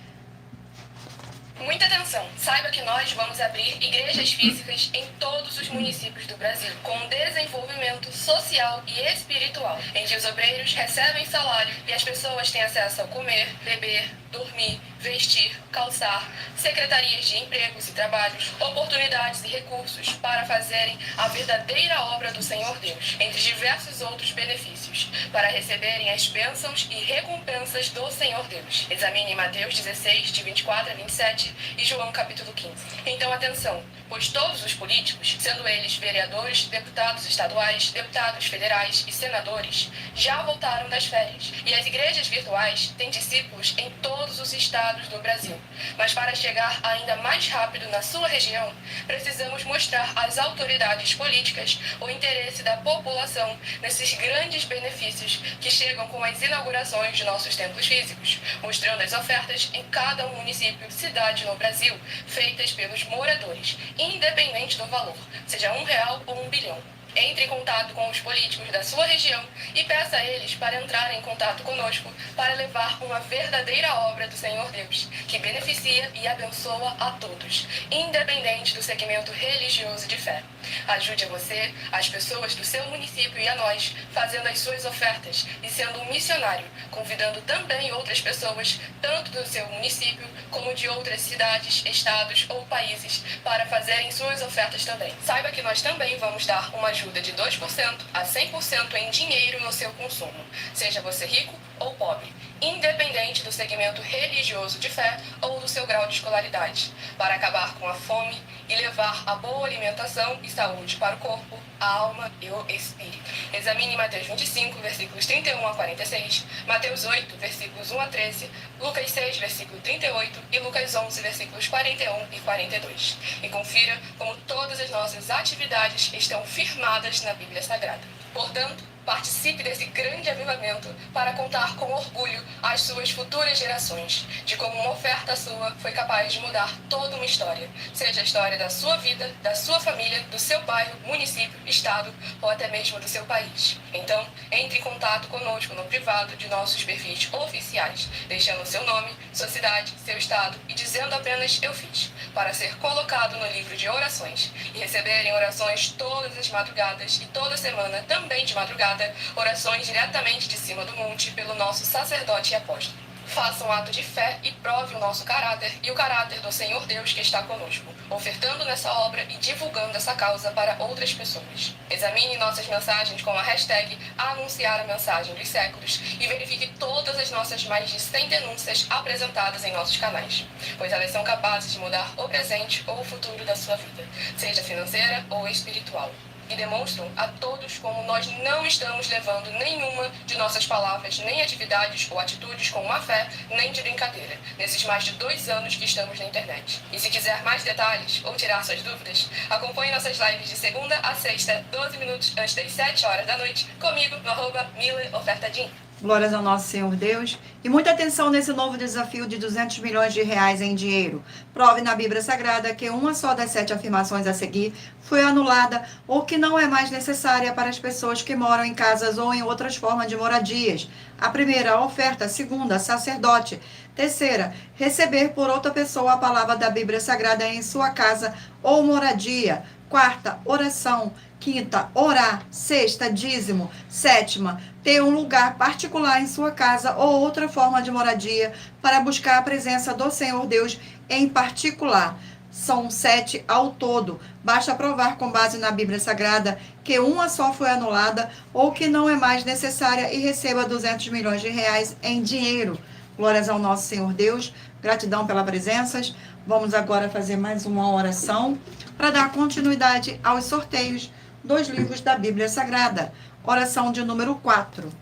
Speaker 3: Muita atenção! Saiba que nós vamos abrir igrejas físicas em todos os municípios do Brasil, com desenvolvimento social e espiritual, em que os obreiros recebem salário e as pessoas têm acesso a comer, beber, dormir, vestir, calçar, secretarias de empregos e trabalhos, oportunidades e recursos para fazerem a verdadeira obra do Senhor Deus, entre diversos outros benefícios, para receberem as bênçãos e recompensas do Senhor Deus. Examine Mateus 16, de 24 a 27 e João capítulo 15. Então atenção, pois todos os políticos, sendo eles vereadores, deputados estaduais, deputados federais e senadores, já voltaram das férias, e as igrejas virtuais têm discípulos em todos os estados do Brasil. Mas para chegar ainda mais rápido na sua região, precisamos mostrar às autoridades políticas o interesse da população nesses grandes benefícios que chegam com as inaugurações de nossos templos físicos, mostrando as ofertas em cada município e cidade no Brasil, feitas pelos moradores, independente do valor, seja R$1 ou R$1 bilhão. Entre em contato com os políticos da sua região e peça a eles para entrarem em contato conosco para levar uma verdadeira obra do Senhor Deus, que beneficia e abençoa a todos, independente do segmento religioso de fé. Ajude a você, as pessoas do seu município e a nós, fazendo as suas ofertas e sendo um missionário, convidando também outras pessoas, tanto do seu município como de outras cidades, estados ou países, para fazerem suas ofertas também. Saiba que nós também vamos dar uma ajuda de 2% a 100% em dinheiro no seu consumo, seja você rico ou pobre, independente do segmento religioso de fé ou do seu grau de escolaridade, para acabar com a fome e levar a boa alimentação e saúde para o corpo, a alma e o espírito. Examine Mateus 25, versículos 31 a 46, Mateus 8, versículos 1 a 13, Lucas 6, versículo 38 e Lucas 11, versículos 41 e 42. E confira como todas as nossas atividades estão firmadas na Bíblia Sagrada. Portanto, participe desse grande avivamento para contar com orgulho às suas futuras gerações de como uma oferta sua foi capaz de mudar toda uma história, seja a história da sua vida, da sua família, do seu bairro, município, estado ou até mesmo do seu país. Então, entre em contato conosco no privado de nossos perfis oficiais, deixando seu nome, sua cidade, seu estado e dizendo apenas "eu fiz", para ser colocado no livro de orações e receberem orações todas as madrugadas e toda semana também de madrugada, orações diretamente de cima do monte pelo nosso sacerdote e apóstolo. Faça um ato de fé e prove o nosso caráter e o caráter do Senhor Deus que está conosco, ofertando nessa obra e divulgando essa causa para outras pessoas. Examine nossas mensagens com a hashtag Anunciar a Mensagem dos Séculos e verifique todas as nossas mais de 100 denúncias apresentadas em nossos canais, pois elas são capazes de mudar o presente ou o futuro da sua vida, seja financeira ou espiritual. E demonstram a todos como nós não estamos levando nenhuma de nossas palavras, nem atividades ou atitudes com má fé, nem de brincadeira, nesses mais de 2 anos que estamos na internet. E se quiser mais detalhes ou tirar suas dúvidas, acompanhe nossas lives de segunda a sexta, 12 minutos antes das 7 horas da noite, comigo no @MileOfertadim.
Speaker 1: Glórias ao nosso Senhor Deus. E muita atenção nesse novo desafio de 200 milhões de reais em dinheiro. Prove na Bíblia Sagrada que uma só das 7 afirmações a seguir foi anulada ou que não é mais necessária para as pessoas que moram em casas ou em outras formas de moradias. A primeira, a oferta. A segunda, sacerdote. Terceira, receber por outra pessoa a palavra da Bíblia Sagrada em sua casa ou moradia. Quarta, oração. Quinta, orar. Sexta, dízimo. Sétima, ter um lugar particular em sua casa ou outra forma de moradia para buscar a presença do Senhor Deus em particular. São 7 ao todo. Basta provar com base na Bíblia Sagrada que uma só foi anulada ou que não é mais necessária e receba 200 milhões de reais em dinheiro. Glórias ao nosso Senhor Deus. Gratidão pela presença. Vamos agora fazer mais uma oração para dar continuidade aos sorteios dos livros da Bíblia Sagrada. Oração de número 4.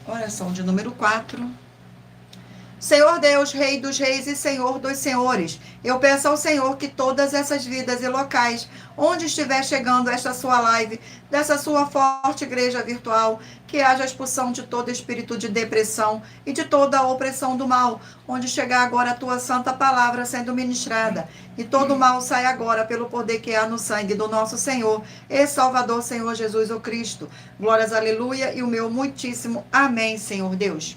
Speaker 1: Oração de número 4. Senhor Deus, Rei dos Reis e Senhor dos Senhores, eu peço ao Senhor que todas essas vidas e locais, onde estiver chegando esta sua live, dessa sua forte igreja virtual, que haja expulsão de todo espírito de depressão e de toda a opressão do mal, onde chegar agora a tua santa palavra sendo ministrada, e todo o mal sai agora pelo poder que há no sangue do nosso Senhor e Salvador, Senhor Jesus o Cristo. Glórias, aleluia, e o meu muitíssimo amém, Senhor Deus.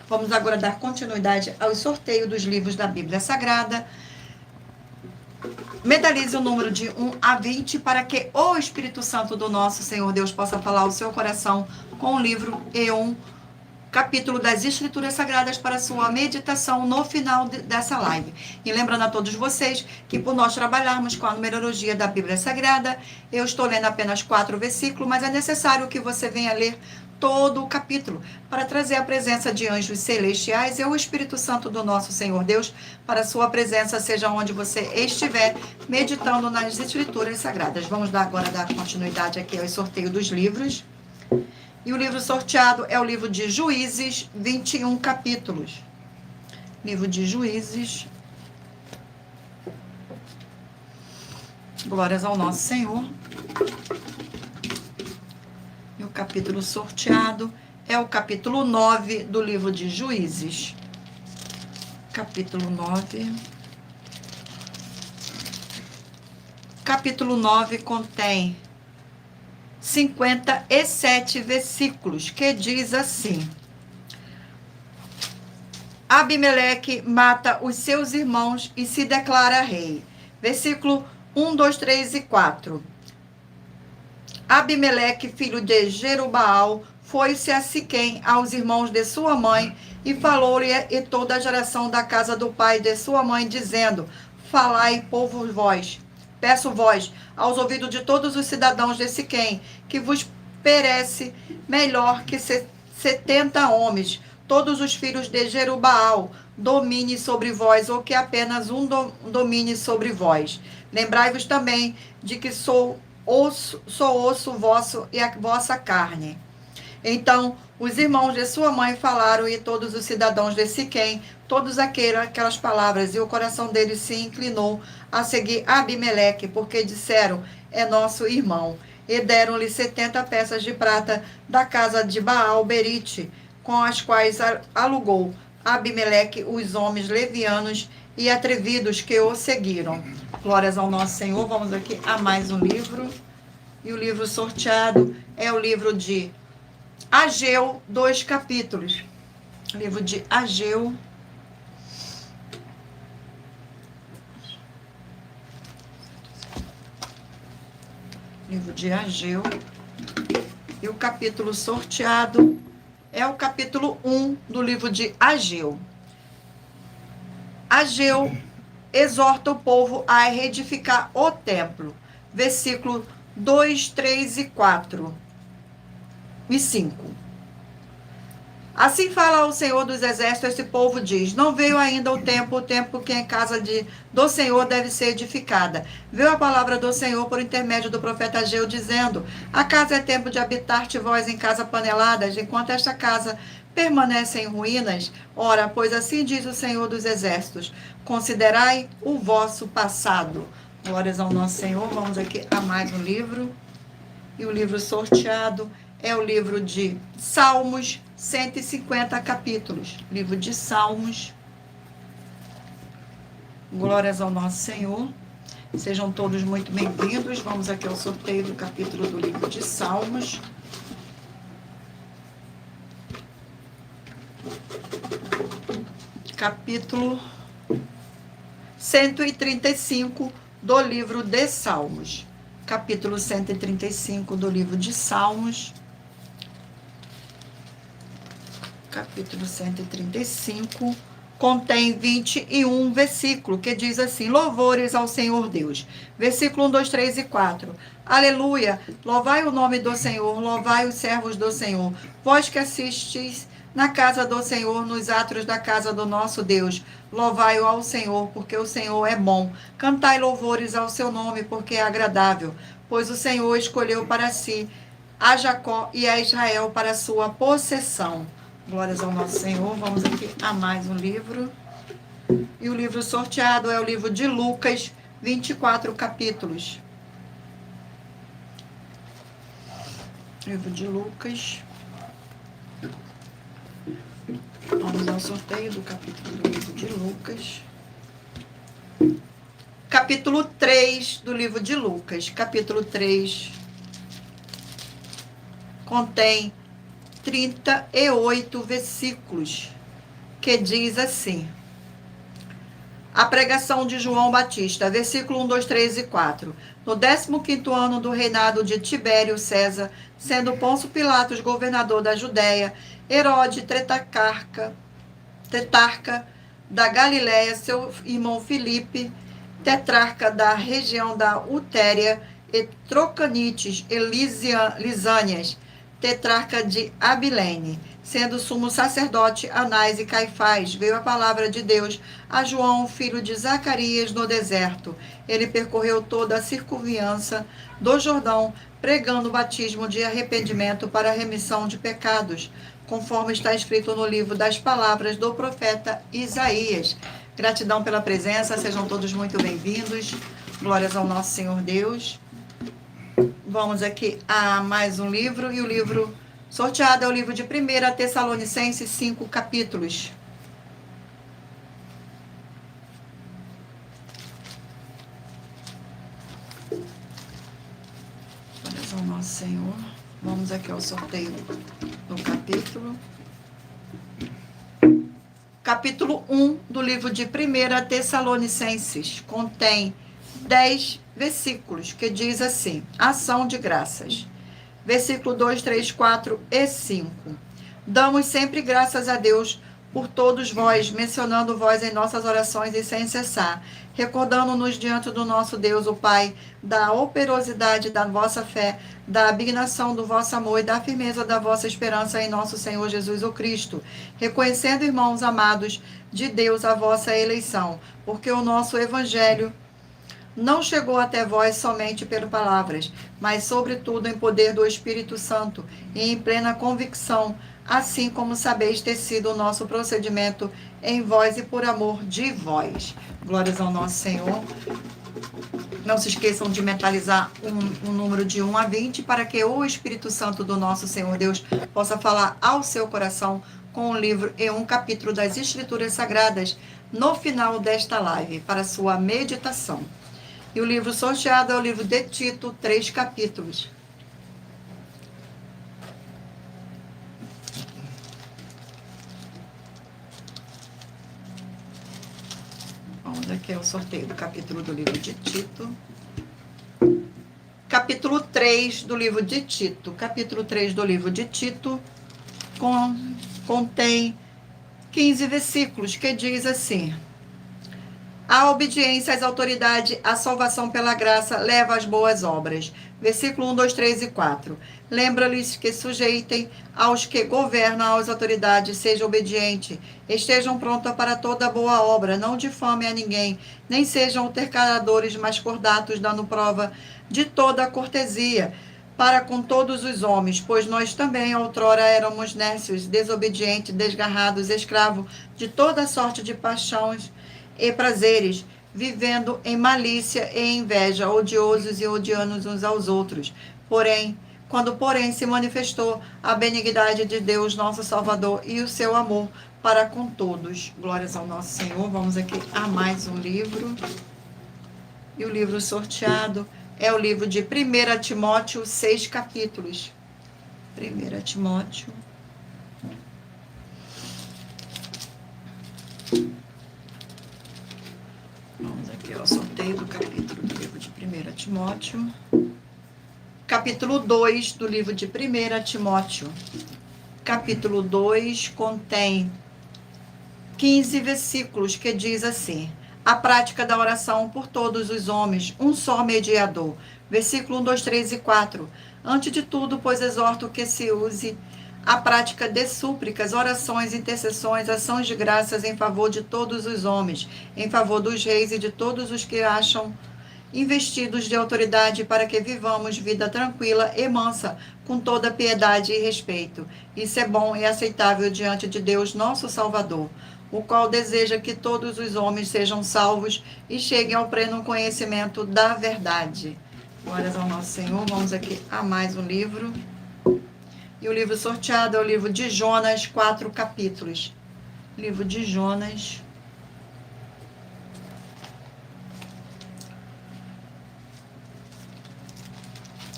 Speaker 1: Vamos agora dar continuidade ao sorteio dos livros da Bíblia Sagrada. Medalize o número de 1 a 20 para que o Espírito Santo do nosso Senhor Deus possa falar ao seu coração com o livro e um capítulo das Escrituras Sagradas para sua meditação no final dessa live. E lembrando a todos vocês que por nós trabalharmos com a numerologia da Bíblia Sagrada, eu estou lendo apenas 4 versículos, mas é necessário que você venha ler todo o capítulo, para trazer a presença de anjos celestiais e o Espírito Santo do nosso Senhor Deus, para a sua presença, seja onde você estiver, meditando nas Escrituras Sagradas. Vamos agora dar continuidade aqui ao sorteio dos livros. E o livro sorteado é o livro de Juízes, 21 capítulos. Livro de Juízes. Glórias ao nosso Senhor. E o capítulo sorteado é o capítulo 9 do livro de Juízes. Capítulo 9. Capítulo 9 contém 57 versículos, que diz assim: Abimeleque mata os seus irmãos e se declara rei. Versículo 1, 2, 3 e 4. Abimeleque, filho de Jerubaal, foi-se a Siquém, aos irmãos de sua mãe, e falou-lhe e toda a geração da casa do pai de sua mãe, dizendo: Falai, povo vós, peço vós, aos ouvidos de todos os cidadãos de Siquém, que vos perece melhor que 70 homens, todos os filhos de Jerubaal, domine sobre vós, ou que apenas um domine sobre vós. Lembrai-vos também de que sou osso vosso e a vossa carne. Então os irmãos de sua mãe falaram, e todos os cidadãos de Siquém, todas aquelas palavras, e o coração deles se inclinou a seguir Abimeleque, porque disseram: é nosso irmão. E deram-lhe 70 peças de prata da casa de Baal Berite, com as quais alugou Abimeleque os homens levianos e atrevidos que o seguiram. Glórias ao nosso Senhor. Vamos aqui a mais um livro. E o livro sorteado é o livro de Ageu, 2 capítulos. Livro de Ageu. Livro de Ageu. E o capítulo sorteado é o capítulo 1 do livro de Ageu. Ageu exorta o povo a reedificar o templo. Versículo 2, 3 e 4 e 5. Assim fala o Senhor dos Exércitos, esse povo diz: não veio ainda o tempo que a casa do Senhor deve ser edificada. Veio a palavra do Senhor por intermédio do profeta Ageu, dizendo: acaso é tempo de habitar-te vós em casa paneladas, enquanto esta casa permanece em ruínas? Ora, pois assim diz o Senhor dos Exércitos: considerai o vosso passado. Glórias ao nosso Senhor. Vamos aqui a mais um livro. E o livro sorteado é o livro de Salmos, 150 capítulos. Livro de Salmos. Glórias ao nosso Senhor. Sejam todos muito bem-vindos. Vamos aqui ao sorteio do capítulo do livro de Salmos. Capítulo 135 do livro de Salmos. Capítulo 135 do livro de Salmos. Capítulo 135 contém 21 versículos, que diz assim: louvores ao Senhor Deus. Versículo 1, 2, 3 e 4. Aleluia! Louvai o nome do Senhor, louvai os servos do Senhor. Vós que assistis na casa do Senhor, nos átrios da casa do nosso Deus. Louvai-o ao Senhor, porque o Senhor é bom. Cantai louvores ao seu nome, porque é agradável. Pois o Senhor escolheu para si a Jacó e a Israel para sua possessão. Glórias ao nosso Senhor. Vamos aqui a mais um livro. E o livro sorteado é o livro de Lucas, 24 capítulos. Livro de Lucas. Vamos ao sorteio do capítulo do livro de Lucas. Capítulo 3 do livro de Lucas. Capítulo 3 contém 38 versículos, que diz assim: a pregação de João Batista, versículo 1, 2, 3 e 4. No 15º ano do reinado de Tibério César, sendo Pôncio Pilatos governador da Judéia, Herode tetrarca da Galiléia, seu irmão Filipe, tetrarca da região da Utéria, e Trocanites e Lisânias, tetrarca de Abilene, sendo sumo sacerdote Anás e Caifás, veio a palavra de Deus a João, filho de Zacarias, no deserto. Ele percorreu toda a circunviança do Jordão, pregando o batismo de arrependimento para a remissão de pecados, conforme está escrito no livro das palavras do profeta Isaías. Gratidão pela presença, sejam todos muito bem-vindos. Glórias ao nosso Senhor Deus. Vamos aqui a mais um livro, e o livro sorteado é o livro de 1 Tessalonicenses, 5 capítulos. Glórias ao nosso Senhor. Vamos aqui ao sorteio do capítulo. Capítulo 1 do livro de 1 Tessalonicenses contém 10 versículos, que diz assim: ação de graças. Versículo 2, 3, 4 e 5. Damos sempre graças a Deus por todos vós, mencionando vós em nossas orações e sem cessar, recordando-nos diante do nosso Deus, o Pai, da operosidade da vossa fé, da abnegação do vosso amor e da firmeza da vossa esperança em nosso Senhor Jesus o Cristo, reconhecendo, irmãos amados, de Deus a vossa eleição, porque o nosso Evangelho não chegou até vós somente por palavras, mas sobretudo em poder do Espírito Santo e em plena convicção, assim como sabeis ter sido o nosso procedimento em vós e por amor de vós. Glórias ao nosso Senhor. Não se esqueçam de mentalizar um número de 1 a 20 para que o Espírito Santo do nosso Senhor Deus possa falar ao seu coração com um livro e um capítulo das Escrituras Sagradas no final desta live, para sua meditação. E o livro sorteado é o livro de Tito, 3 capítulos. Vamos aqui é o sorteio do capítulo do livro de Tito. Capítulo 3 do livro de Tito. Capítulo 3 do livro de Tito contém 15 versículos, que diz assim: a obediência às autoridades, a salvação pela graça, leva às boas obras. Versículo 1, 2, 3 e 4. Lembra-lhes que sujeitem aos que governam as autoridades, sejam obedientes, estejam prontos para toda boa obra, não difamem a ninguém, nem sejam altercadores, mas cordatos, dando prova de toda a cortesia para com todos os homens, pois nós também outrora éramos nécios, desobedientes, desgarrados, escravos de toda sorte de paixões e prazeres, vivendo em malícia e inveja, odiosos e odiando uns aos outros. Quando se manifestou a benignidade de Deus, nosso Salvador, e o seu amor para com todos. Glórias ao nosso Senhor. Vamos aqui a mais um livro. E o livro sorteado é o livro de 1 Timóteo, 6 capítulos. 1 Timóteo. Vamos aqui ao sorteio do capítulo do livro de 1 Timóteo. Capítulo 2 do livro de 1 Timóteo. Capítulo 2 contém 15 versículos, que diz assim: a prática da oração por todos os homens, um só mediador. Versículo 1, 2, 3 e 4. Antes de tudo, pois exorto que se use a prática de súplicas, orações, intercessões, ações de graças em favor de todos os homens, em favor dos reis e de todos os que acham investidos de autoridade, para que vivamos vida tranquila e mansa, com toda piedade e respeito. Isso é bom e aceitável diante de Deus, nosso Salvador, o qual deseja que todos os homens sejam salvos e cheguem ao pleno conhecimento da verdade. Glórias ao nosso Senhor. Vamos aqui a mais um livro. E o livro sorteado é o livro de Jonas, 4 capítulos. Livro de Jonas.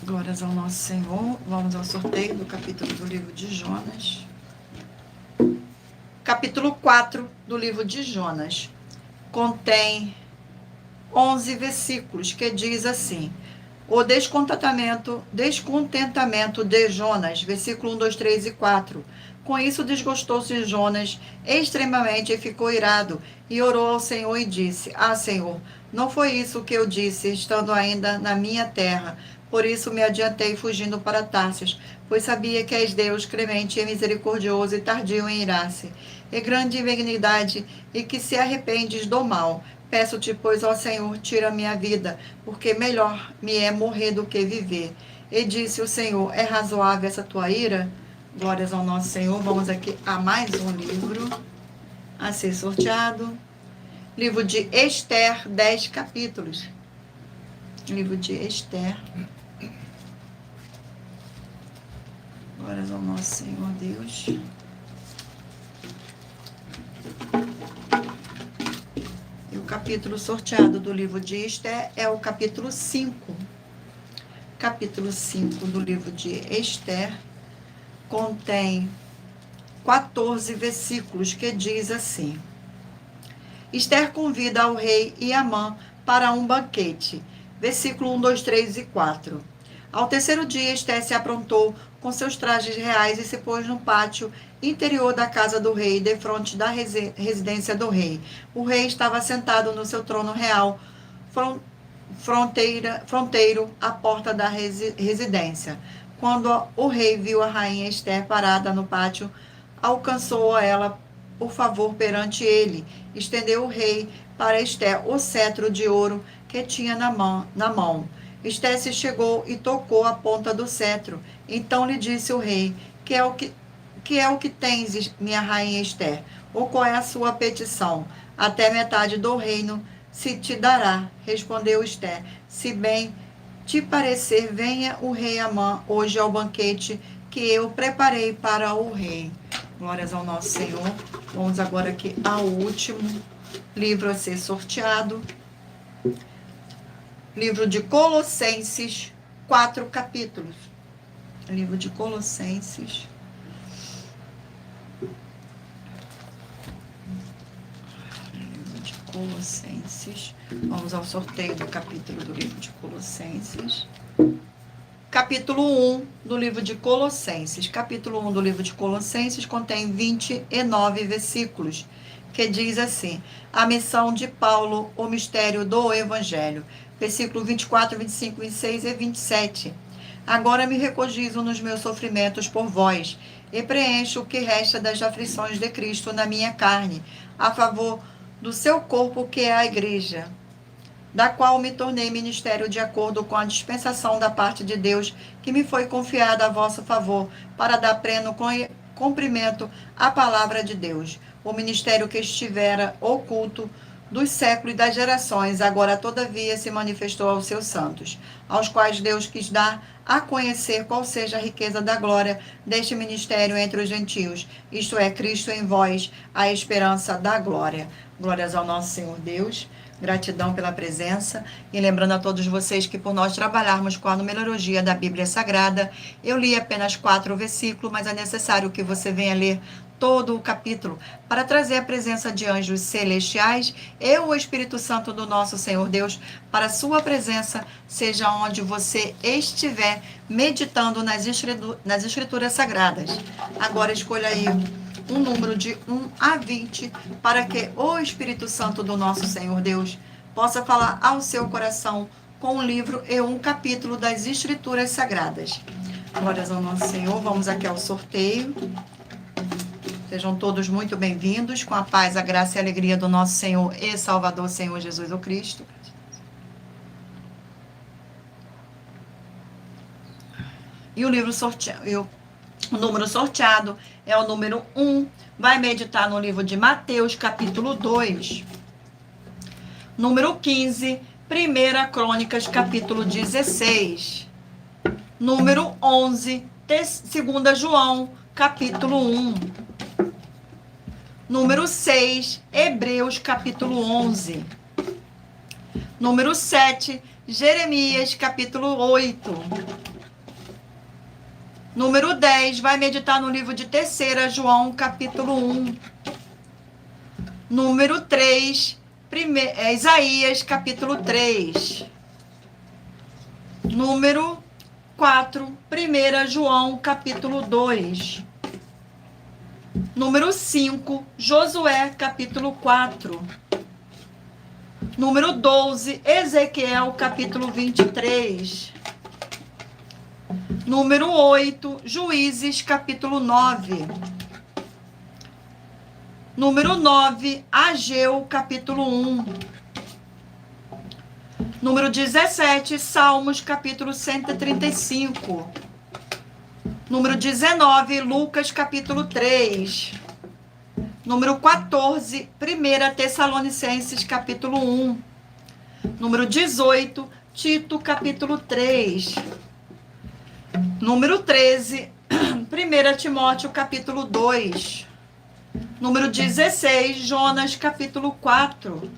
Speaker 1: Glórias ao nosso Senhor. Vamos ao sorteio do capítulo do livro de Jonas. Capítulo 4 do livro de Jonas contém 11 versículos, que diz assim: o descontentamento de Jonas, versículo 1, 2, 3 e 4. Com isso desgostou-se Jonas extremamente e ficou irado, e orou ao Senhor e disse: ah, Senhor, não foi isso que eu disse, estando ainda na minha terra. Por isso me adiantei fugindo para Tarsis, pois sabia que és Deus clemente e misericordioso e tardio em irar-se, e grande em benignidade, e que se arrependes do mal. Peço-te, pois, ó Senhor, tira minha vida, porque melhor me é morrer do que viver. E disse o Senhor: é razoável essa tua ira? Glórias ao nosso Senhor. Vamos aqui a mais um livro a ser sorteado. Livro de Esther, 10 capítulos. Livro de Esther. Glórias ao nosso Senhor Deus. E o capítulo sorteado do livro de Esther é o capítulo 5. capítulo 5 do livro de Esther, contém 14 versículos que diz assim: Esther convida ao rei e Amã para um banquete. Versículo 1, 2, 3 e 4. Ao terceiro dia, Esther se aprontou com seus trajes reais e se pôs no pátio interior da casa do rei, defronte da residência do rei. O rei estava sentado no seu trono real, fronteiro à porta da residência. Quando o rei viu a rainha Esther parada no pátio, alcançou ela por favor perante ele. Estendeu o rei para Esther o cetro de ouro que tinha na mão. Esther se chegou e tocou a ponta do cetro. Então lhe disse o rei: que é o que tens, minha rainha Esther? Ou qual é a sua petição? Até metade do reino se te dará, respondeu Esther. Se bem te parecer, venha o rei Amã hoje ao banquete que eu preparei para o rei. Glórias ao nosso Senhor. Vamos agora aqui ao último livro a ser sorteado. Livro de Colossenses, 4 capítulos. Livro de Colossenses. Livro de Colossenses. Vamos ao sorteio do capítulo do livro de Colossenses. Capítulo 1 do livro de Colossenses. Capítulo 1 do livro de Colossenses contém 29 versículos, que diz assim: a missão de Paulo, o mistério do Evangelho. Versículo 24, 25, 26 e 27. Agora me regozijo nos meus sofrimentos por vós, e preencho o que resta das aflições de Cristo na minha carne, a favor do seu corpo, que é a igreja, da qual me tornei ministério de acordo com a dispensação da parte de Deus, que me foi confiada a vosso favor, para dar pleno cumprimento à palavra de Deus. O ministério que estivera oculto dos séculos e das gerações, agora todavia se manifestou aos seus santos, aos quais Deus quis dar a conhecer qual seja a riqueza da glória deste ministério entre os gentios, isto é, Cristo em vós, a esperança da glória. Glórias ao nosso Senhor Deus. Gratidão pela presença, e lembrando a todos vocês que por nós trabalharmos com a numerologia da Bíblia Sagrada, eu li apenas 4 versículos, mas é necessário que você venha ler todo o capítulo para trazer a presença de anjos celestiais e o Espírito Santo do nosso Senhor Deus para a sua presença, seja onde você estiver meditando nas escrituras sagradas. Agora escolha aí um número de 1 a 20, para que o Espírito Santo do nosso Senhor Deus possa falar ao seu coração com um livro e um capítulo das Escrituras Sagradas. Glórias ao nosso Senhor. Vamos aqui ao sorteio. Sejam todos muito bem-vindos, com a paz, a graça e a alegria do nosso Senhor e Salvador, Senhor Jesus o Cristo. E o livro sorteado, o número sorteado é o número 1. Vai meditar no livro de Mateus, capítulo 2. Número 15, 1 Crônicas, capítulo 16. Número 11, 2 João, capítulo 1. Número 6, Hebreus, capítulo 11. Número 7, Jeremias, capítulo 8. Número 10, vai meditar no livro de 3 João, capítulo 1. Número 3, Isaías, capítulo 3. Número 4, 1 João, capítulo 2. Número 5, Josué, capítulo 4. Número 12, Ezequiel, capítulo 23. Número 8, Juízes, capítulo 9. Número 9, Ageu, capítulo 1. Número 17, Salmos, capítulo 135. Número 19, Lucas, capítulo 3. Número 14, 1 Tessalonicenses, capítulo 1. Número 18, Tito, capítulo 3. Número 13, 1 Timóteo, capítulo 2. Número 16, Jonas, capítulo 4.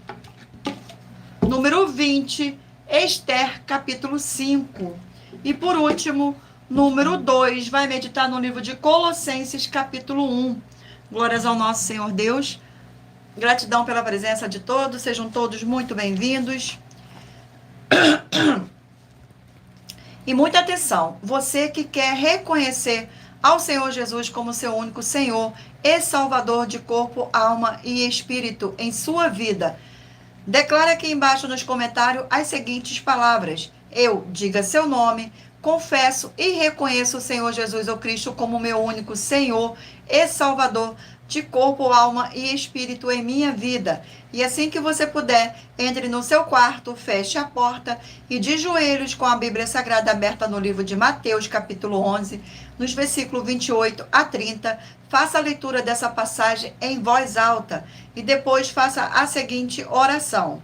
Speaker 1: Número 20, Esther, capítulo 5. E por último, número 2, vai meditar no livro de Colossenses, capítulo 1. Glórias ao nosso Senhor Deus. Gratidão pela presença de todos, sejam todos muito bem-vindos. E muita atenção, você que quer reconhecer ao Senhor Jesus como seu único Senhor e Salvador de corpo, alma e espírito em sua vida, declara aqui embaixo nos comentários as seguintes palavras: eu, diga seu nome, confesso e reconheço o Senhor Jesus ou Cristo como meu único Senhor e Salvador de corpo, alma e espírito em minha vida. E assim que você puder, entre no seu quarto, feche a porta e de joelhos com a Bíblia Sagrada aberta no livro de Mateus, capítulo 11, nos versículos 28 a 30, faça a leitura dessa passagem em voz alta e depois faça a seguinte oração: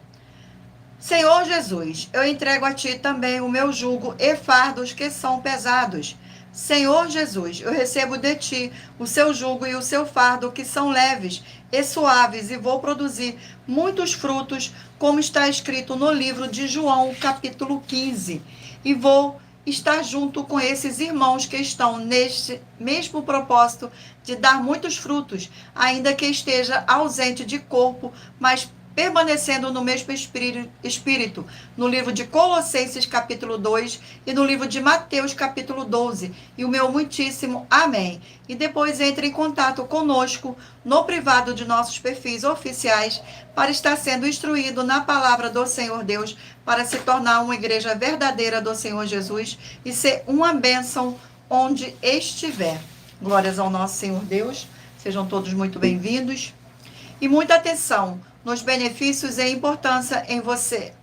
Speaker 1: Senhor Jesus, eu entrego a Ti também o meu jugo e fardos que são pesados. Senhor Jesus, eu recebo de Ti o seu jugo e o seu fardo que são leves e suaves e vou produzir muitos frutos, como está escrito no livro de João, capítulo 15. E vou estar junto com esses irmãos que estão neste mesmo propósito de dar muitos frutos, ainda que esteja ausente de corpo, mas permanecendo no mesmo espírito, no livro de Colossenses, capítulo 2, e no livro de Mateus, capítulo 12, e o meu muitíssimo amém. E depois entre em contato conosco no privado de nossos perfis oficiais para estar sendo instruído na palavra do Senhor Deus, para se tornar uma igreja verdadeira do Senhor Jesus e ser uma bênção onde estiver. Glórias ao nosso Senhor Deus, sejam todos muito bem-vindos. E muita atenção nos benefícios e importância em você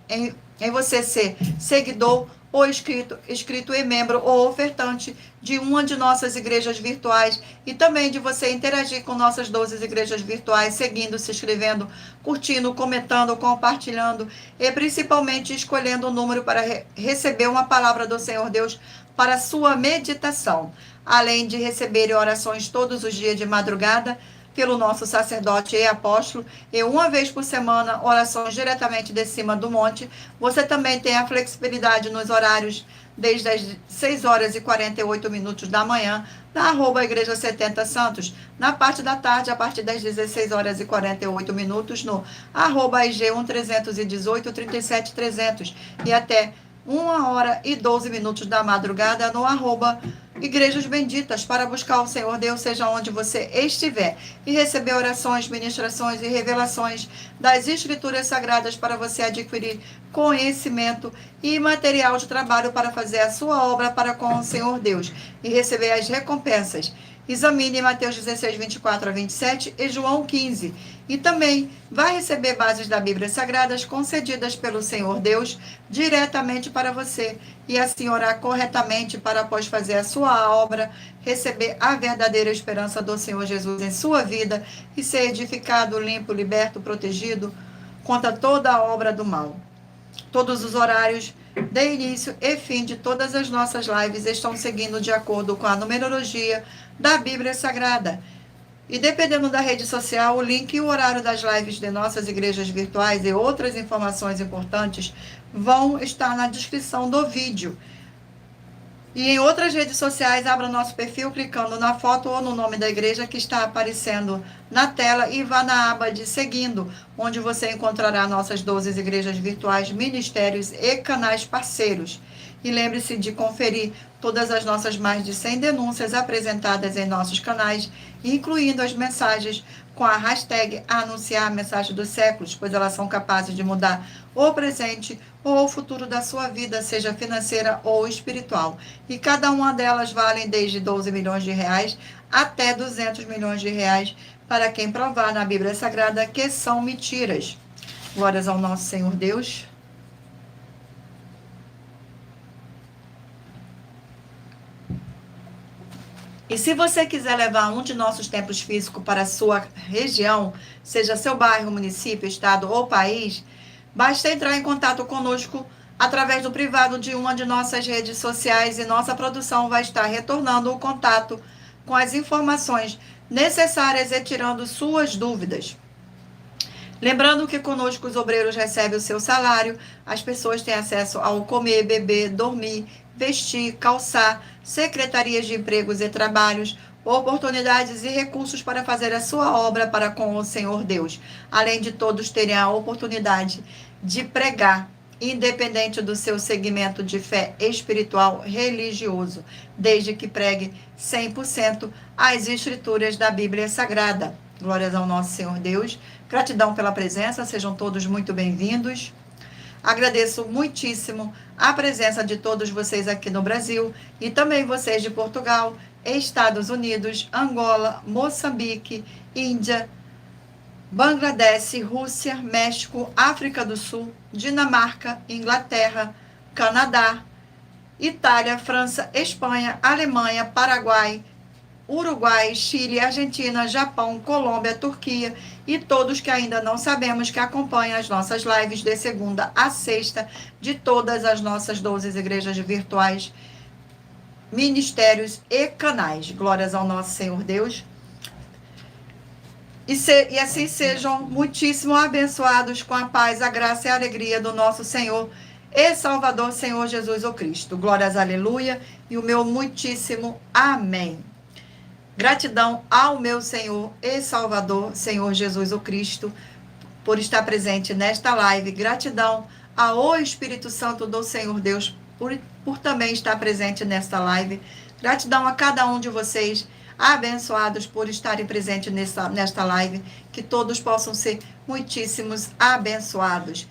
Speaker 1: ser seguidor ou inscrito e membro ou ofertante de uma de nossas igrejas virtuais e também de você interagir com nossas 12 igrejas virtuais, seguindo, se inscrevendo, curtindo, comentando, compartilhando e principalmente escolhendo o número para receber uma palavra do Senhor Deus para sua meditação, além de receber orações todos os dias de madrugada pelo nosso sacerdote e apóstolo, e uma vez por semana, orações diretamente de cima do monte. Você também tem a flexibilidade nos horários, desde as 6 horas e 48 minutos da manhã, na @Igreja 70 Santos, na parte da tarde, a partir das 16 horas e 48 minutos, no @IG1318 37300, e até 1 hora e 12 minutos da madrugada no @Igrejas Benditas, para buscar o Senhor Deus, seja onde você estiver, e receber orações, ministrações e revelações das Escrituras Sagradas para você adquirir conhecimento e material de trabalho para fazer a sua obra para com o Senhor Deus e receber as recompensas. Examine Mateus 16, 24 a 27 e João 15. E também vai receber bases da Bíblia Sagradas concedidas pelo Senhor Deus diretamente para você. E assim orar corretamente para, após fazer a sua obra, receber a verdadeira esperança do Senhor Jesus em sua vida e ser edificado, limpo, liberto, protegido contra toda a obra do mal. Todos os horários de início e fim de todas as nossas lives estão seguindo de acordo com a numerologia da Bíblia Sagrada. E dependendo da rede social, o link e o horário das lives de nossas igrejas virtuais e outras informações importantes vão estar na descrição do vídeo. E em outras redes sociais, abra o nosso perfil clicando na foto ou no nome da igreja que está aparecendo na tela e vá na aba de Seguindo, onde você encontrará nossas 12 igrejas virtuais, ministérios e canais parceiros. E lembre-se de conferir todas as nossas mais de 100 denúncias apresentadas em nossos canais, incluindo as mensagens com a hashtag Anunciar a Mensagem dos Séculos, pois elas são capazes de mudar o presente ou o futuro da sua vida, seja financeira ou espiritual. E cada uma delas vale desde 12 milhões de reais até 200 milhões de reais para quem provar na Bíblia Sagrada que são mentiras. Glórias ao nosso Senhor Deus. E se você quiser levar um de nossos templos físicos para a sua região, seja seu bairro, município, estado ou país, basta entrar em contato conosco através do privado de uma de nossas redes sociais e nossa produção vai estar retornando o contato com as informações necessárias e tirando suas dúvidas. Lembrando que conosco os obreiros recebem o seu salário, as pessoas têm acesso ao comer, beber, dormir, vestir, calçar, secretarias de empregos e trabalhos, oportunidades e recursos para fazer a sua obra para com o Senhor Deus, além de todos terem a oportunidade de pregar, independente do seu segmento de fé espiritual religioso, desde que pregue 100% as escrituras da Bíblia Sagrada. Glórias ao nosso Senhor Deus. Gratidão pela presença, sejam todos muito bem-vindos. Agradeço muitíssimo a presença de todos vocês aqui no Brasil e também vocês de Portugal, Estados Unidos, Angola, Moçambique, Índia, Bangladesh, Rússia, México, África do Sul, Dinamarca, Inglaterra, Canadá, Itália, França, Espanha, Alemanha, Paraguai, Uruguai, Chile, Argentina, Japão, Colômbia, Turquia e todos que ainda não sabemos que acompanham as nossas lives de segunda a sexta de todas as nossas 12 igrejas virtuais, ministérios e canais. Glórias ao nosso Senhor Deus. E assim sejam muitíssimo abençoados com a paz, a graça e a alegria do nosso Senhor e Salvador, Senhor Jesus o Cristo. Glórias, aleluia, e o meu muitíssimo amém. Gratidão ao meu Senhor e Salvador, Senhor Jesus o Cristo, por estar presente nesta live. Gratidão ao Espírito Santo do Senhor Deus, por também estar presente nesta live. Gratidão a cada um de vocês, abençoados por estarem presentes nesta live, que todos possam ser muitíssimos abençoados.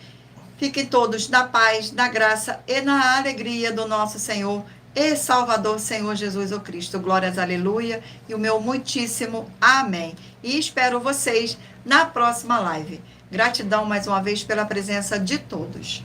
Speaker 1: Fiquem todos na paz, na graça e na alegria do nosso Senhor e Salvador, Senhor Jesus o Cristo. Glórias, aleluia, e o meu muitíssimo amém. E espero vocês na próxima live. Gratidão mais uma vez pela presença de todos.